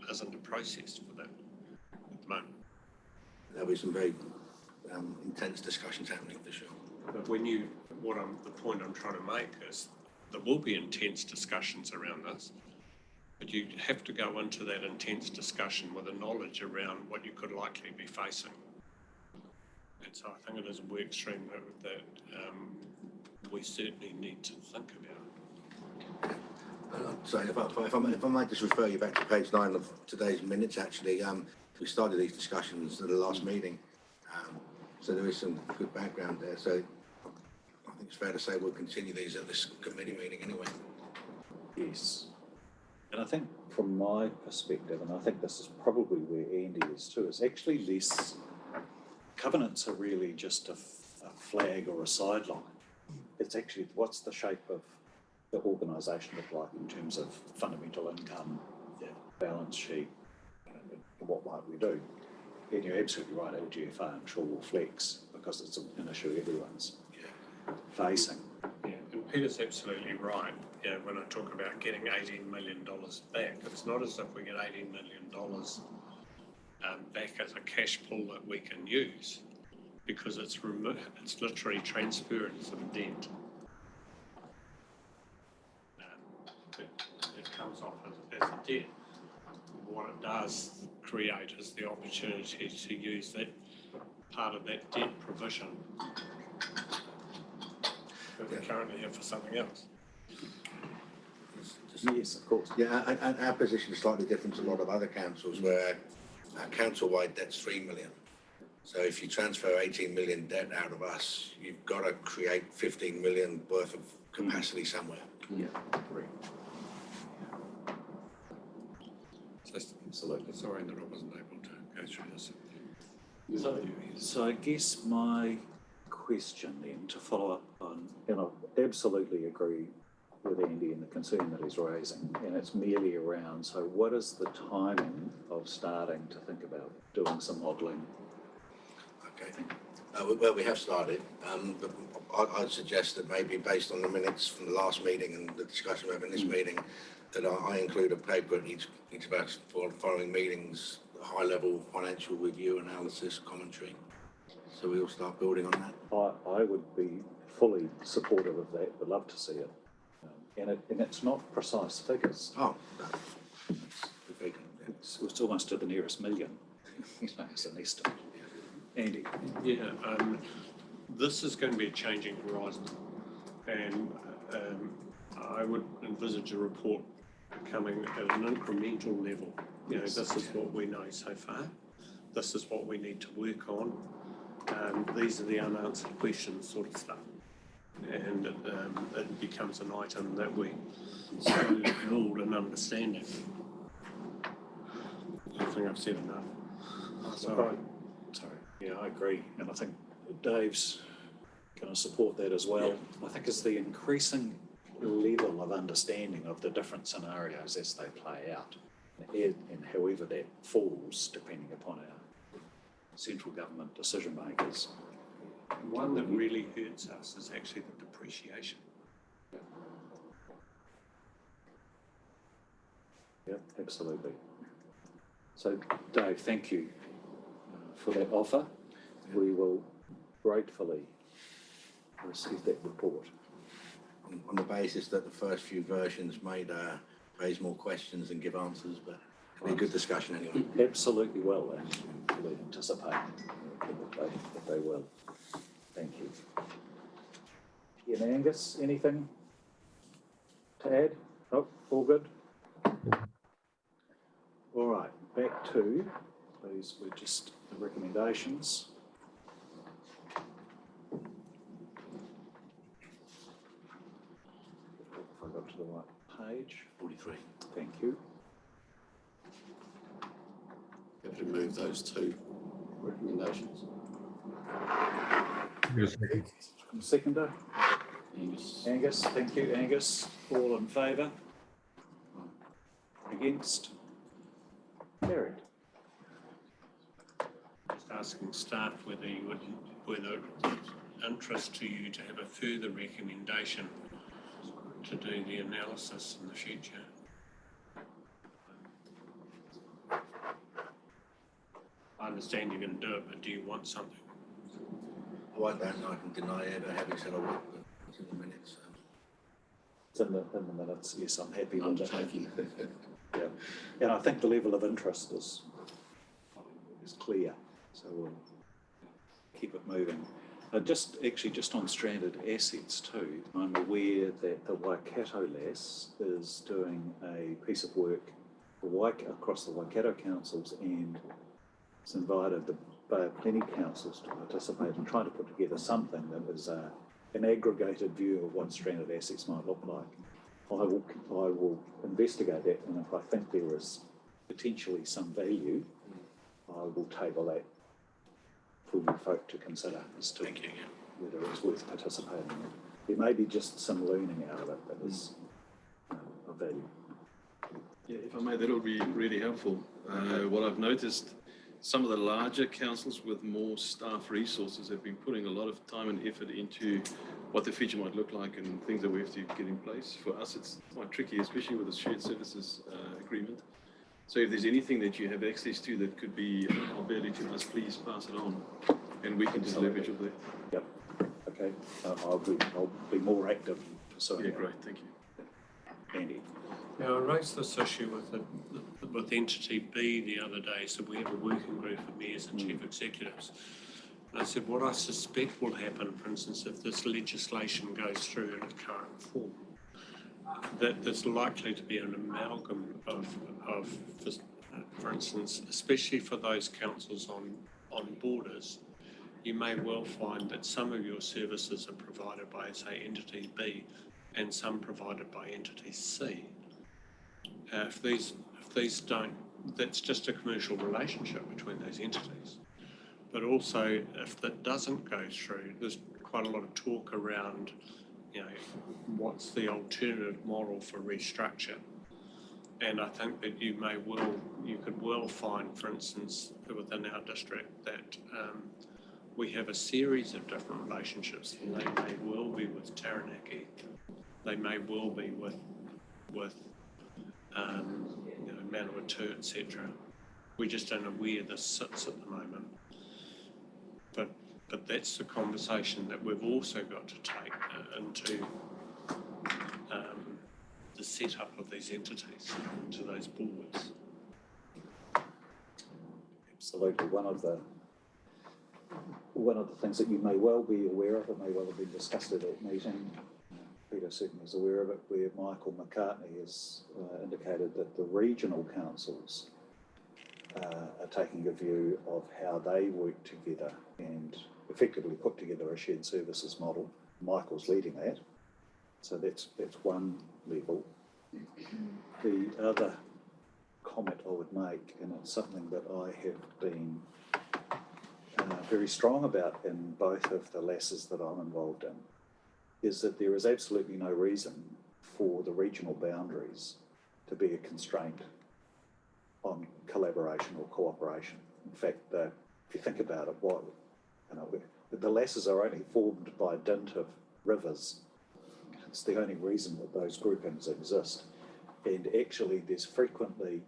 a process for that at the moment. There'll be some very intense discussions happening for sure. But the point I'm trying to make is there will be intense discussions around this, but you have to go into that intense discussion with a knowledge around what you could likely be facing. And so I think it is a work stream that we certainly need to think about. So if I might just refer you back to page 9 of today's minutes, actually, we started these discussions at the last meeting. So there is some good background there. So I think it's fair to say we'll continue these at this committee meeting anyway. Yes. And I think from my perspective, and I think this is probably where Andy is too, is actually less, covenants are really just a flag or a sideline. It's actually what's the shape of the organisation look like in terms of fundamental income, balance sheet, what might we do? And you're absolutely right, LGFA I'm sure will flex because it's an issue everyone's facing. Yeah, and Peter's absolutely right. Yeah, when I talk about getting $18 million back, it's not as if we get $18 million back as a cash pool that we can use because it's literally transference of debt. It comes off as a debt. What it does create is the opportunity to use that part of that debt provision that we currently have for something else. Yes, of course. Yeah, and our position is slightly different to a lot of other councils where our council-wide debt's $3 million. So if you transfer 18 million debt out of us, you've got to create 15 million worth of capacity somewhere. Yeah, correct. Absolutely. Sorry that I wasn't able to go through this. So I guess my question then to follow up on, and I absolutely agree with Andy and the concern that he's raising, and it's merely around, so what is the timing of starting to think about doing some modelling? Okay. Well, we have started, but I'd suggest that maybe based on the minutes from the last meeting and the discussion we're having in this meeting, that I include a paper at each of our following meetings, a high-level financial review, analysis, commentary. So we'll start building on that. I would be fully supportive of that, would love to see it. And it's not precise figures. Oh, no. It's almost to the nearest million, as an estimate. Andy? Yeah, this is going to be a changing horizon, and I would envisage a report coming at an incremental level. You know, this is what we know so far. This is what we need to work on. these are the unanswered questions sort of stuff. And it becomes an item that we slowly build an understanding. I think I've said enough. Sorry. Yeah, I agree. And I think Dave's going to support that as well. I think it's the increasing level of understanding of the different scenarios as they play out, and however that falls depending upon our central government decision makers. One that really hurts us is actually the depreciation. Yeah, absolutely. So, Dave, thank you for that offer. We will gratefully receive that report. On the basis that the first few versions made raise more questions and give answers, but it'll be a good discussion anyway. Absolutely well, and we anticipate that they will. Thank you. Ian Angus, anything to add? Oh, all good? All right, back to, these were just the recommendations. If I got to the right page. 43. Thank you. Have to move those two recommendations. Yes. Seconder, Angus. Angus, thank you, Angus. All in favour? Against? Carried. Just asking staff whether it's interest to you to have a further recommendation to do the analysis in the future. I understand you're going to do it, but do you want something? I don't know, I can deny ever having said I would, but it's in the minutes. It's in the minutes, yes, I'm happy with that. Undertaking. Yeah, and I think the level of interest is clear, so we'll keep it moving. Just on stranded assets too, I'm aware that the Waikato LAS is doing a piece of work for across the Waikato councils, and it's invited the Bay of Plenty councils to participate in trying to put together something that is an aggregated view of what stranded assets might look like. I will investigate that, and if I think there is potentially some value, I will table that for you folk to consider as to whether it's worth participating in. There may be just some learning out of it that is of value. Yeah, if I may, that'll be really helpful. What I've noticed, some of the larger councils with more staff resources have been putting a lot of time and effort into what the future might look like and things that we have to get in place. For us, it's quite tricky, especially with the shared services agreement. So if there's anything that you have access to that could be of value to us, please pass it on, and we can just leverage of that. Yep. Okay. I'll be more active. So Yeah, great. Thank you. Andy. Now, I raised this issue with Entity B the other day. So we have a working group of mayors and chief executives. And I said, what I suspect will happen, for instance, if this legislation goes through in its current form, that there's likely to be an amalgam of for instance, especially for those councils on borders, you may well find that some of your services are provided by, say, Entity B and some provided by Entity C. If these don't, that's just a commercial relationship between those entities. But also, if that doesn't go through, there's quite a lot of talk around, what's the alternative model for restructure. And I think that you could well find, for instance, within our district that we have a series of different relationships, and they may well be with Taranaki, they may well be with Manawatu, etc. We just don't know where this sits at the moment. But that's the conversation that we've also got to take into the setup of these entities, into those boards. Absolutely. One of the things that you may well be aware of, it may well have been discussed at that meeting, Peter certainly is aware of it, where Michael McCartney has indicated that the regional councils are taking a view of how they work together and effectively put together a shared services model. Michael's leading that. So that's one level. The other comment I would make, and it's something that I have been very strong about in both of the LASs that I'm involved in, is that there is absolutely no reason for the regional boundaries to be a constraint on collaboration or cooperation. In fact, if you think about it, the LASs are only formed by dint of rivers. It's the only reason that those groupings exist. And actually, there's frequently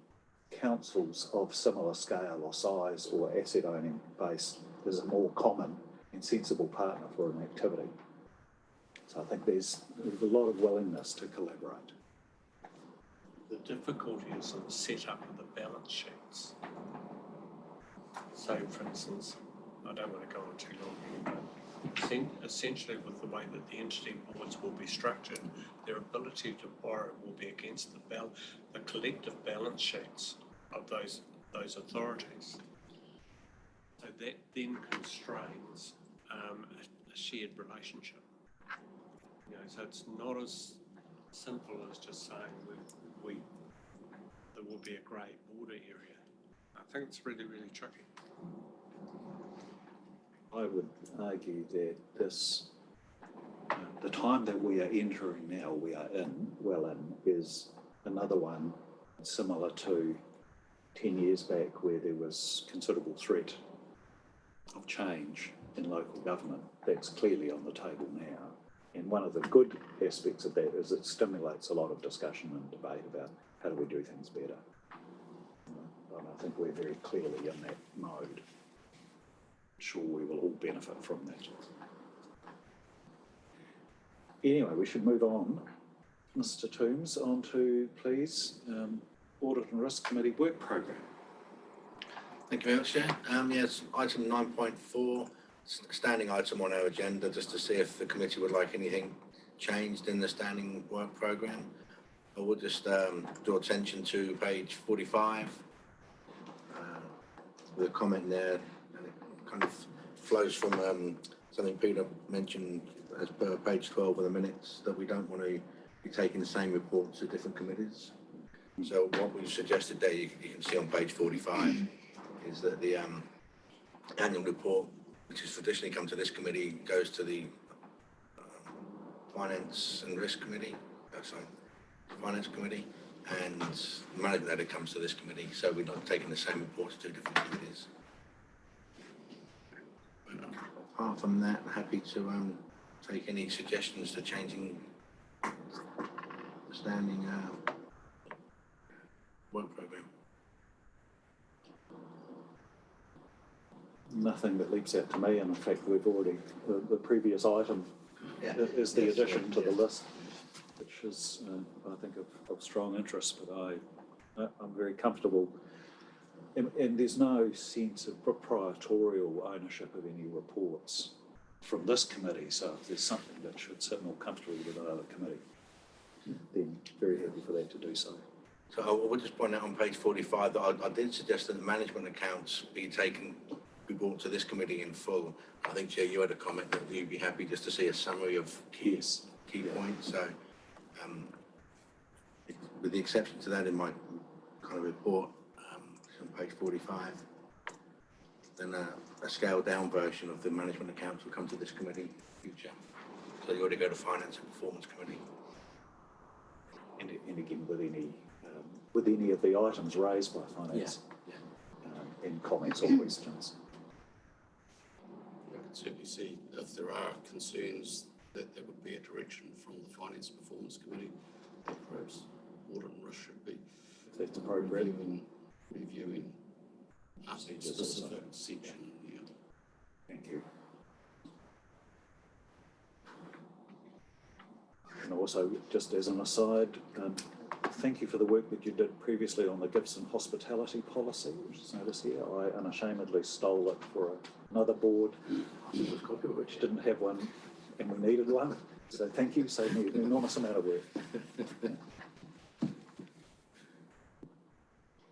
councils of similar scale or size or asset owning base as a more common and sensible partner for an activity. So I think there's a lot of willingness to collaborate. The difficulty is in the setup of the balance sheets. So, for instance, I don't want to go on too long here, but essentially with the way that the entity boards will be structured, their ability to borrow will be against the collective balance sheets of those authorities. So that then constrains a shared relationship. So it's not as simple as just saying there will be a grey border area. I think it's really, really tricky. I would argue that the time that we are entering now, is another one similar to 10 years back, where there was considerable threat of change in local government. That's clearly on the table now. And one of the good aspects of that is it stimulates a lot of discussion and debate about how do we do things better. And I think we're very clearly in that mode. I'm sure we will all benefit from that. Anyway, we should move on. Mr. Toombs, on to, please, Audit and Risk Committee work programme. Thank you very much, Chair. Yes, item 9.4, standing item on our agenda, just to see if the committee would like anything changed in the standing work programme. I would just draw attention to page 45, with a comment there, and it kind of flows from something Peter mentioned as per page 12 of the minutes, that we don't want to be taking the same reports to different committees. So what we've suggested there, you can see on page 45, is that the annual report, which has traditionally come to this committee, goes to the Finance and Risk Committee, Finance Committee, and the management letter comes to this committee, so we're not taking the same reports to different committees. Apart from that, I'm happy to take any suggestions to changing the standing work programme. Nothing that leaps out to me, and in fact we've already, the previous item is the addition to the list, which is I think of strong interest, but I'm very comfortable, and there's no sense of proprietorial ownership of any reports from this committee, so if there's something that should sit more comfortably with another committee, then very happy for that to do so. So I would just point out on page 45 that I did suggest that the management accounts be brought to this committee in full. I think, Chair, you had a comment that you'd be happy just to see a summary of key points. So, with the exception to that in my kind of report, on page 45, then a scaled down version of the management accounts will come to this committee in the future. So you already go to Finance and Performance Committee. And again, with any of the items raised by Finance, and comments or questions. I can certainly see if there are concerns that there would be a direction from the Finance and Performance Committee that perhaps Audit and Risk should be If that's appropriate. reviewing a specific section. Yeah. Thank you. And also, just as an aside, thank you for the work that you did previously on the gifts and hospitality policy, which is noticed here. I unashamedly stole it for another board which didn't have one, and we needed one. So thank you, saved me an enormous amount of work.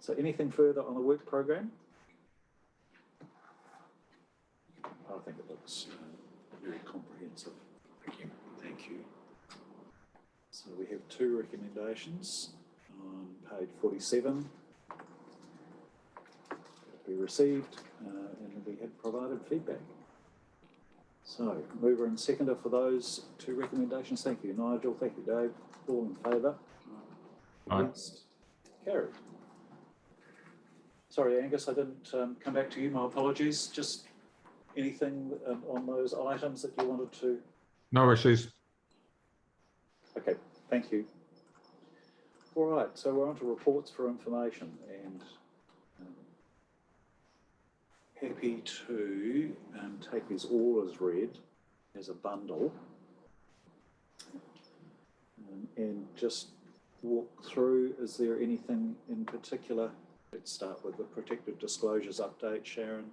So anything further on the work program? I think it looks very comprehensive. Thank you. Thank you. So we have 2 recommendations on page 47. We received and we have provided feedback. So, mover and seconder for those 2 recommendations. Thank you, Nigel. Thank you, Dave. All in favour? Aye. Against? Carried. Sorry, Angus, I didn't come back to you. My apologies. Just anything on those items that you wanted to? No issues. Okay, thank you. All right, so we're on to reports for information, and happy to take these all as read as a bundle and just walk through. Is there anything in particular? Let's start with the protected disclosures update. Sharon,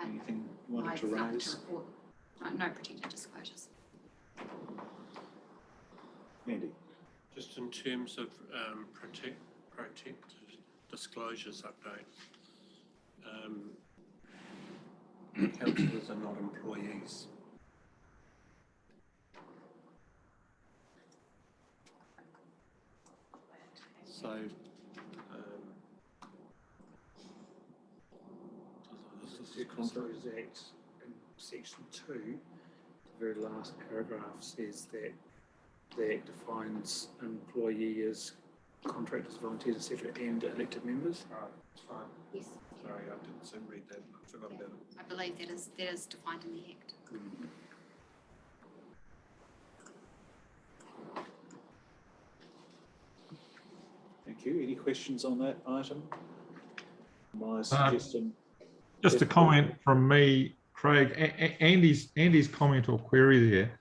anything you wanted to raise? No protected disclosures. Andy? Just in terms of protected disclosures update, councillors are not employees. So, The Councillors Act in section 2, the very last paragraph says that the Act defines employee as contractors, volunteers, etc., and elected members. right, that's fine. Yes, Sorry, I didn't read that. I forgot about it. I believe that is defined in the Act. Thank you. Any questions on that item? My suggestion. Just a comment from me, Craig. Andy's comment or query there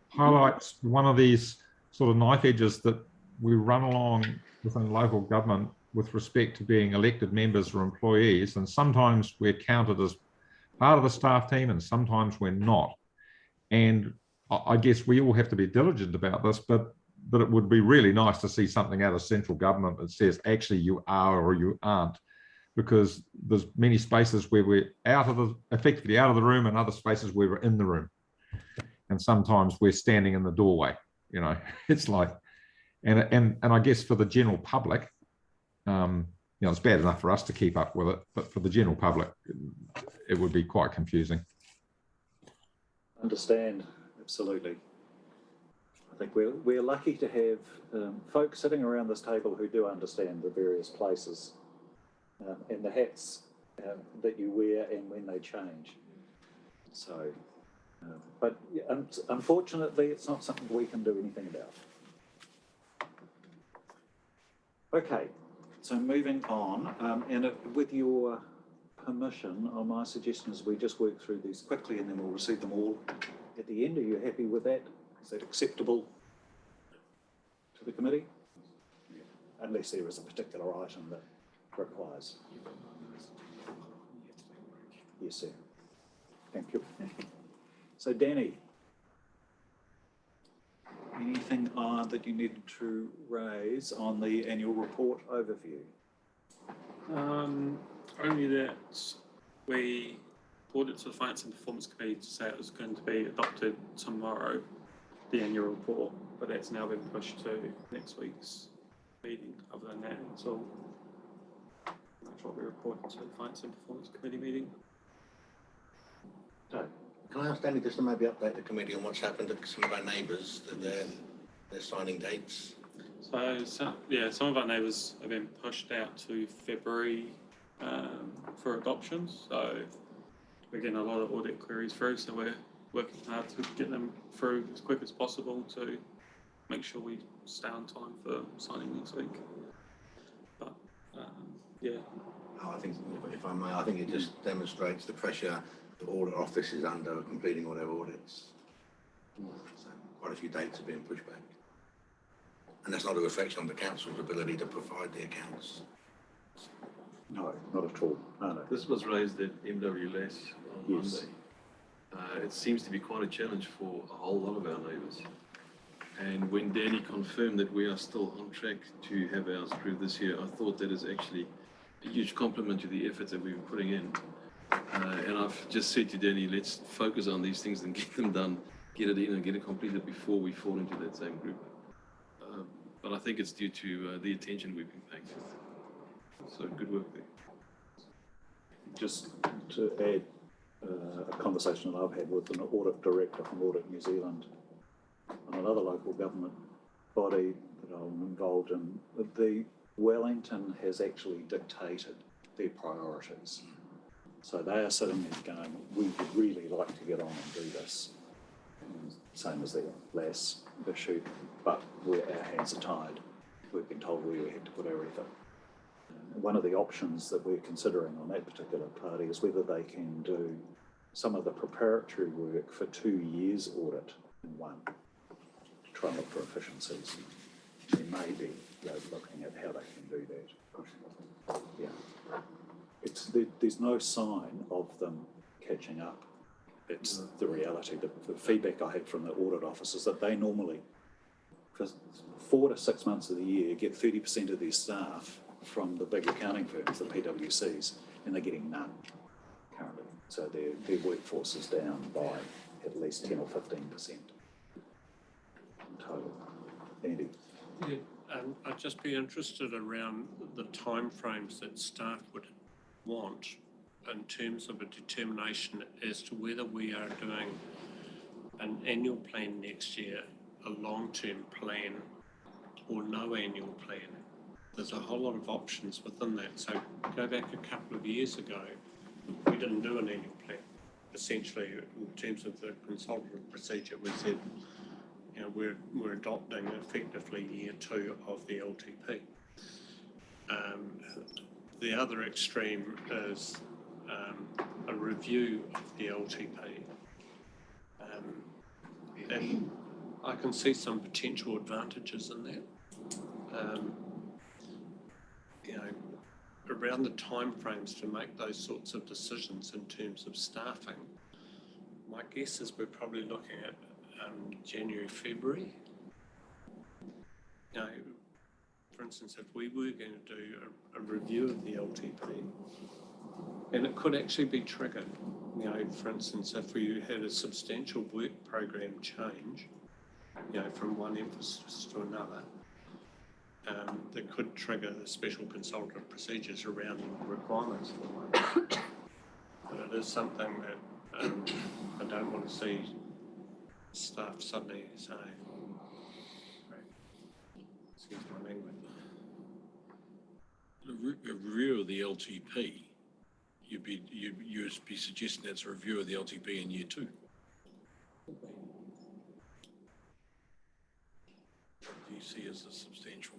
highlights one of these sort of knife edges that we run along within local government with respect to being elected members or employees, and sometimes we're counted as part of the staff team and sometimes we're not. And I guess we all have to be diligent about this, but it would be really nice to see something out of central government that says actually you are or you aren't, because there's many spaces where we're effectively out of the room, and other spaces where we're in the room, and sometimes we're standing in the doorway. You know, it's like, and I guess for the general public, you know, it's bad enough for us to keep up with it, but for the general public, it would be quite confusing. Understand, absolutely. I think we're lucky to have folks sitting around this table who do understand the various places and the hats that you wear and when they change. So, but unfortunately, it's not something we can do anything about. Okay, so moving on, and with your permission, my suggestion is we just work through these quickly and then we'll receive them all at the end. Are you happy with that? Is that acceptable to the committee? Unless there is a particular item that requires. Yes, sir. Thank you. So, Danny, anything that you needed to raise on the annual report overview? Only that we Audit to the Finance and Performance Committee to say it was going to be adopted tomorrow, the annual report, but that's now been pushed to next week's meeting. Other than that, it's all that's what we reported to the Finance and Performance Committee meeting. No. Can I ask Danny just to maybe update the committee on what's happened to some of our neighbours, that they're signing dates? So some of our neighbours have been pushed out to February for adoption. So we're getting a lot of audit queries through, so we're working hard to get them through as quick as possible to make sure we stay on time for signing next week. But yeah. Oh, I think, if I may, I think it just demonstrates the pressure the audit office is under completing all their audits. So quite a few dates are being pushed back. And that's not a reflection on the council's ability to provide the accounts. No, not at all. No. This was raised at MWLS on Yes. Monday. It seems to be quite a challenge for a whole lot of our neighbours. And when Danny confirmed that we are still on track to have ours approved this year, I thought that is actually a huge compliment to the efforts that we've been putting in. And I've just said to Danny, let's focus on these things and get them done, get it in and get it completed before we fall into that same group. But I think it's due to the attention we've been paying. So good work there. Just to add a conversation that I've had with an audit director from Audit New Zealand and another local government body that I'm involved in, the Wellington has actually dictated their priorities. So they are sitting there going, we would really like to get on and do this. Same as the LAS issue, but our hands are tied. We've been told we have to put our effort. One of the options that we're considering on that particular party is whether they can do some of the preparatory work for 2 years audit in one, to try and look for efficiencies. There may be looking at how they can do that. Yeah, there's no sign of them catching up. It's the reality. The feedback I had from the audit office is that they normally, for 4 to 6 months of the year, get 30% of their staff from the big accounting firms, the PwCs, and they're getting none currently. So their workforce is down by at least 10 or 15% in total. Andy? Yeah, I'd just be interested around the timeframes that staff would want in terms of a determination as to whether we are doing an annual plan next year, a long-term plan, or no annual plan. There's a whole lot of options within that. So go back a couple of years ago, we didn't do an annual plan. Essentially, in terms of the consultative procedure, we said, we're adopting effectively year 2 of the LTP. The other extreme is a review of the LTP. And I can see some potential advantages in that. Around the timeframes to make those sorts of decisions in terms of staffing, my guess is we're probably looking at January, February. For instance, if we were going to do a review of the LTP, and it could actually be triggered, for instance, if we had a substantial work program change, from one emphasis to another, that could trigger the special consultative procedures around the requirements for one. But it is something that I don't want to see staff suddenly saying, excuse my language. A review of the LTP, you'd be suggesting that's a review of the LTP in year 2. Do you see as a substantial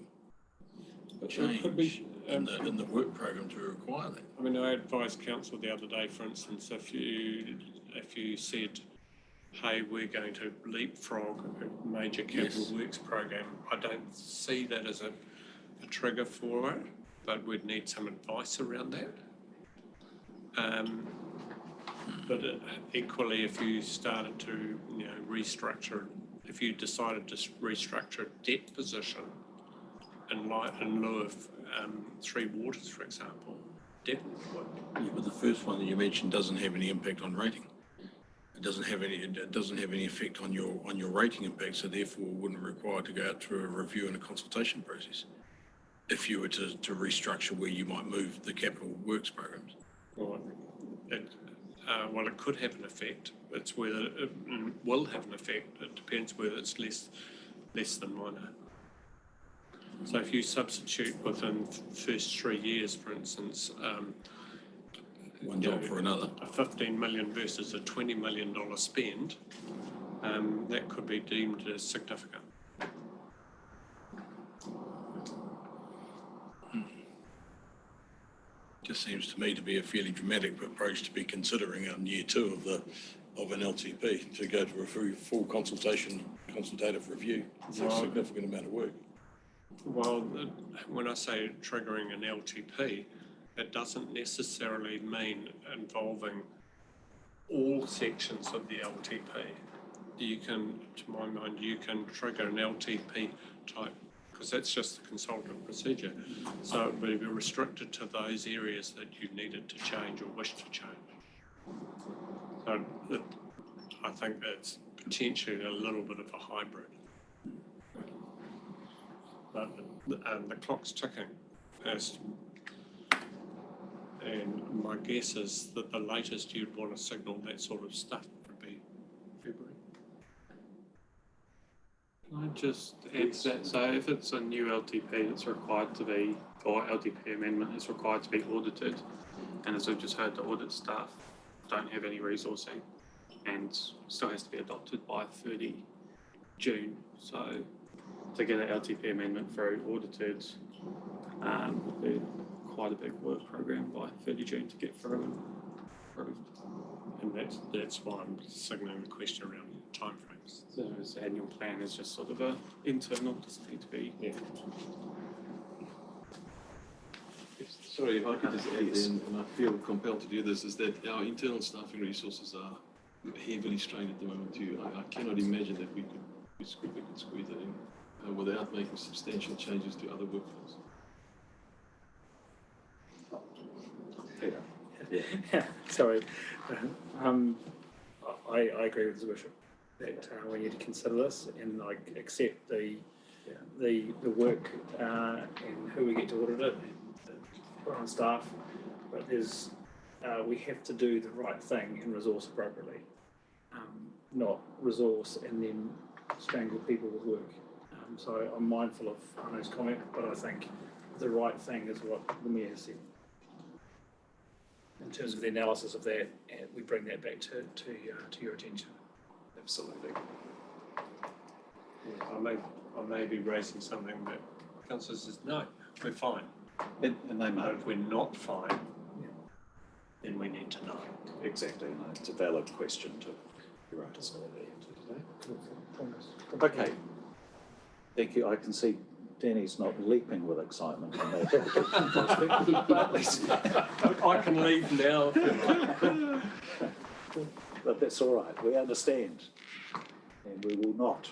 change in the work program to require that? I mean, I advised council the other day, for instance, if you said, hey, we're going to leapfrog a major capital works program, I don't see that as a trigger for it, but we'd need some advice around that. But equally, if you started to restructure, if you decided to restructure a debt position in lieu of 3 Waters, for example, definitely would. Yeah, but the first one that you mentioned doesn't have any impact on rating. It doesn't have any effect on your rating impact, so therefore wouldn't require to go out to a review and a consultation process if you were to restructure where you might move the capital works programs. Well, it could have an effect. It's whether it will have an effect. It depends whether it's less than minor. So if you substitute within first 3 years, for instance, one job for another, a 15 million versus a $20 million spend, that could be deemed as significant. Just seems to me to be a fairly dramatic approach to be considering on year 2 of an LTP, to go to a full consultative review. It's a significant amount of work. Well, when I say triggering an LTP, it doesn't necessarily mean involving all sections of the LTP. You can, to my mind, you can trigger an LTP type because that's just the consultative procedure. So it would be restricted to those areas that you needed to change or wish to change. So I think that's potentially a little bit of a hybrid. But the clock's ticking. And my guess is that the latest you'd want to signal that sort of stuff would be February. Can I just add to that? So if it's a new LTP, it's required to be, or LTP amendment, it's required to be audited. And as we've just heard, the audit staff don't have any resourcing and still has to be adopted by 30 June. So to get an LTP amendment through audited would be quite a big work program by 30 June to get through and approved. And that's why I'm signalling the question around timeframes. So his annual plan is just sort of a internal, doesn't need to be. Yeah. Sorry, if I could just add in, and I feel compelled to do this, is that our internal staffing resources are heavily strained at the moment too. I cannot imagine that we could squeeze it in without making substantial changes to other workflows. Yeah, sorry. I agree with the Bishop that we need to consider this, and I accept the work and who we get to audit it, put on staff, but we have to do the right thing and resource appropriately, not resource and then strangle people with work. So I'm mindful of Arno's comment, but I think the right thing is what the Mayor has said. In terms of the analysis of that, and we bring that back to your attention. Absolutely. I may be raising something that council says, no, we're fine. And they But may. if we're not fine, then we need to know. Exactly, no, it's a valid question to be raised. Okay. Thank you. I can see Danny's not leaping with excitement on that. But at least I can leave now. But that's all right. We understand. And we will not,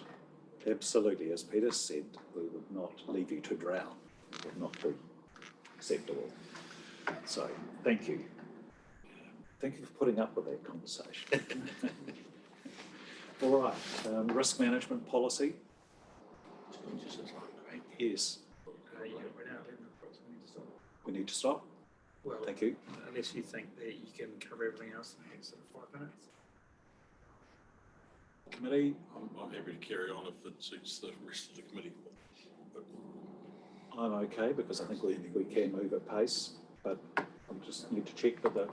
absolutely, as Peter said, we would not leave you to drown. It would not be acceptable. So, thank you. Thank you for putting up with that conversation. All right, risk management policy. Yes. We need to stop. Well, Thank you. unless you think that you can cover everything else in the next sort of 5 minutes. Committee, I'm happy to carry on if it suits the rest of the committee. I'm okay because I think we can move at pace, but I just need to check that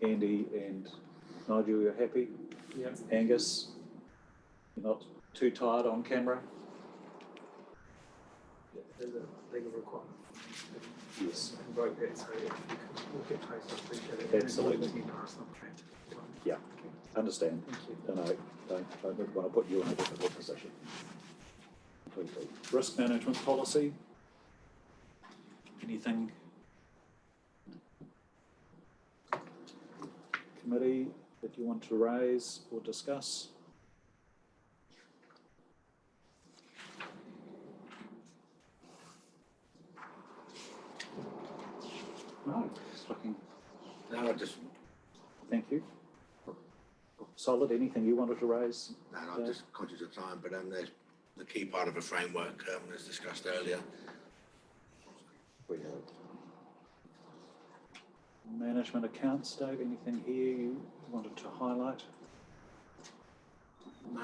Andy and Nigel, you're happy? Yeah. Angus, you're not too tired on camera? There's a legal requirement. Yes. Invoke that, so if you could look at pace, I appreciate it. Absolutely. Yeah, understand. Thank you. And I don't want to put you in a difficult position. Completely. Risk management policy. Anything? Committee that you want to raise or discuss? No, it's looking. No, I just, Thank you. Solid. Anything you wanted to raise? no, I'm just conscious of time, but there's the key part of a framework as discussed earlier. We have management accounts. Dave, anything here you wanted to highlight? No,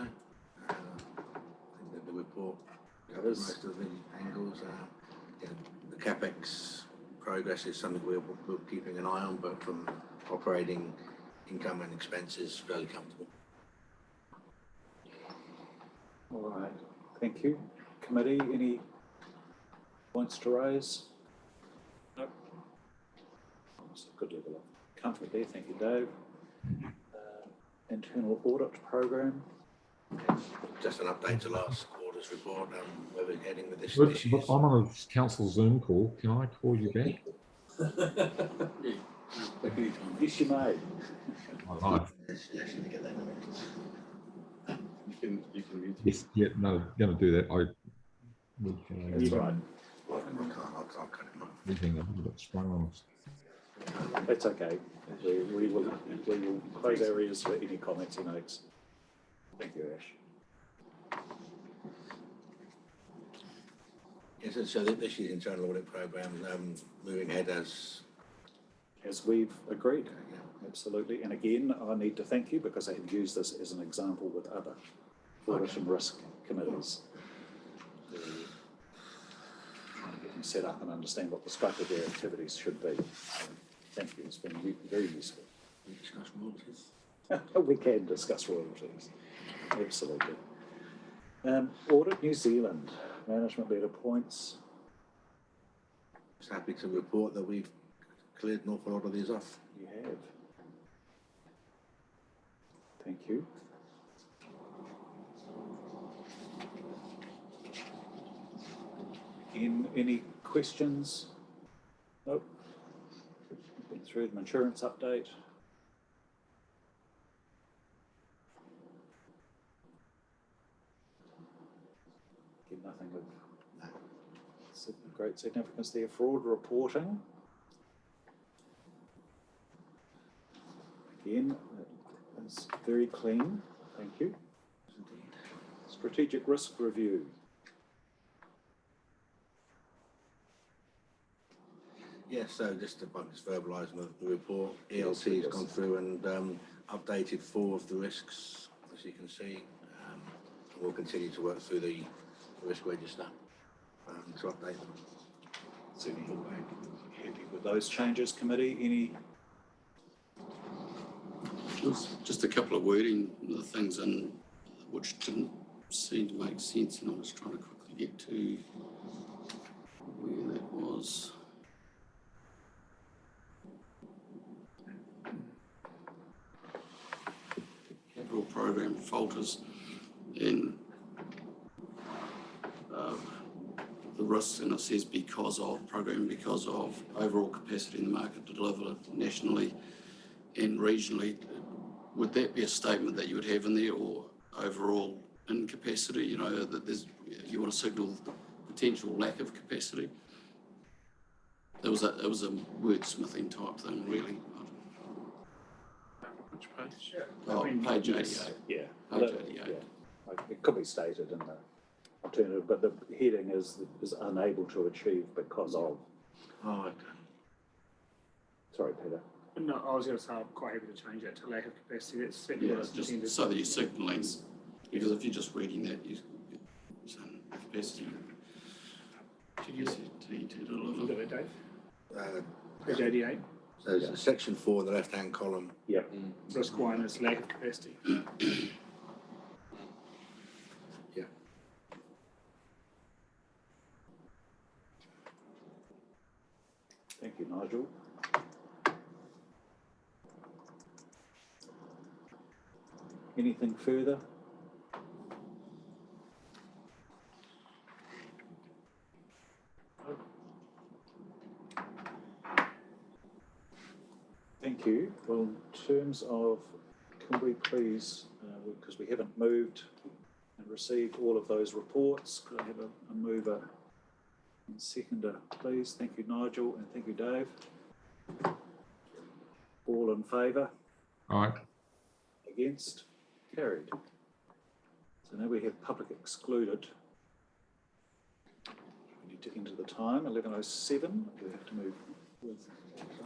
I think that the report covers most of the angles. The CapEx progress is something we're keeping an eye on, but from operating income and expenses, fairly comfortable. All right. Thank you. Committee, any points to raise? No. It's a good level of comfort there. Thank you, Dave. Internal audit program. Just an update to last quarter's report, where we're heading with this But issue. I'm on a council Zoom call. Can I call you back? Yes, you may. You can mute. Yes, yeah, no, going to do that. That's right. I'll cut him off. Being a little bit sprung on us. That's okay. We will close our ears for any comments he makes. Thank you, Ash. Yes, so this year's internal audit program, moving ahead as we've agreed. Absolutely. And again, I need to thank you because I have used this as an example with other audit and risk committees. Trying to get them set up and understand what the scope of their activities should be. Thank you. It's been very useful. we discuss royalties. We can discuss royalties. Absolutely. Audit New Zealand, management leader points. Just happy to report that we've cleared an awful lot of these off. You have. Thank you. Any questions? Nope. Been through the insurance update. Again, nothing of great significance there. Fraud reporting. Again, it's very clean. Thank you. Strategic risk review. Yes, so just I'm just verbalising the report. ELT has gone through and updated 4 of the risks, as you can see. And we'll continue to work through the risk register to update them. Certainly happy with those changes, committee. Any? Just a couple of wording things in which didn't seem to make sense, and I was trying to quickly get to where that was. Capital program falters in the risks, and it says because of overall capacity in the market to deliver nationally and regionally. Would that be a statement that you would have in there, or overall incapacity? You know, that you want to signal the potential lack of capacity. It was a wordsmithing type thing, really. Which page? Oh, page 88. Yeah. Page 88. Yeah. It could be stated in the alternative, but the heading is unable to achieve because of. Oh, okay. Sorry, Peter. No, I was going to say I'm quite happy to change that to lack of capacity. That's certainly what it's just intended. so that you're signalling, because if you're just reading that, you're saying capacity. You got that, Dave? Page 88. So it's section 4 in the left-hand column. Yep. Risk 1 is lack of capacity. Yeah. Thank you, Nigel. Anything further? Thank you. Well, in terms of, can we please, because we haven't moved and received all of those reports, could I have a mover and seconder, please? Thank you, Nigel, and thank you, Dave. All in favour? Aye. Against? Carried. So now we have public excluded. We need to enter the time, 11:07. We have to move with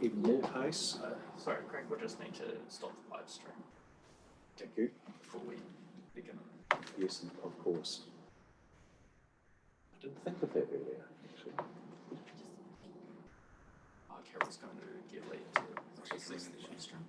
even more pace. Sorry, Craig, we'll just need to stop the live stream Thank you. before we begin. Yes, of course. I didn't think of that earlier, actually. Carol's going to get late to fix the live stream.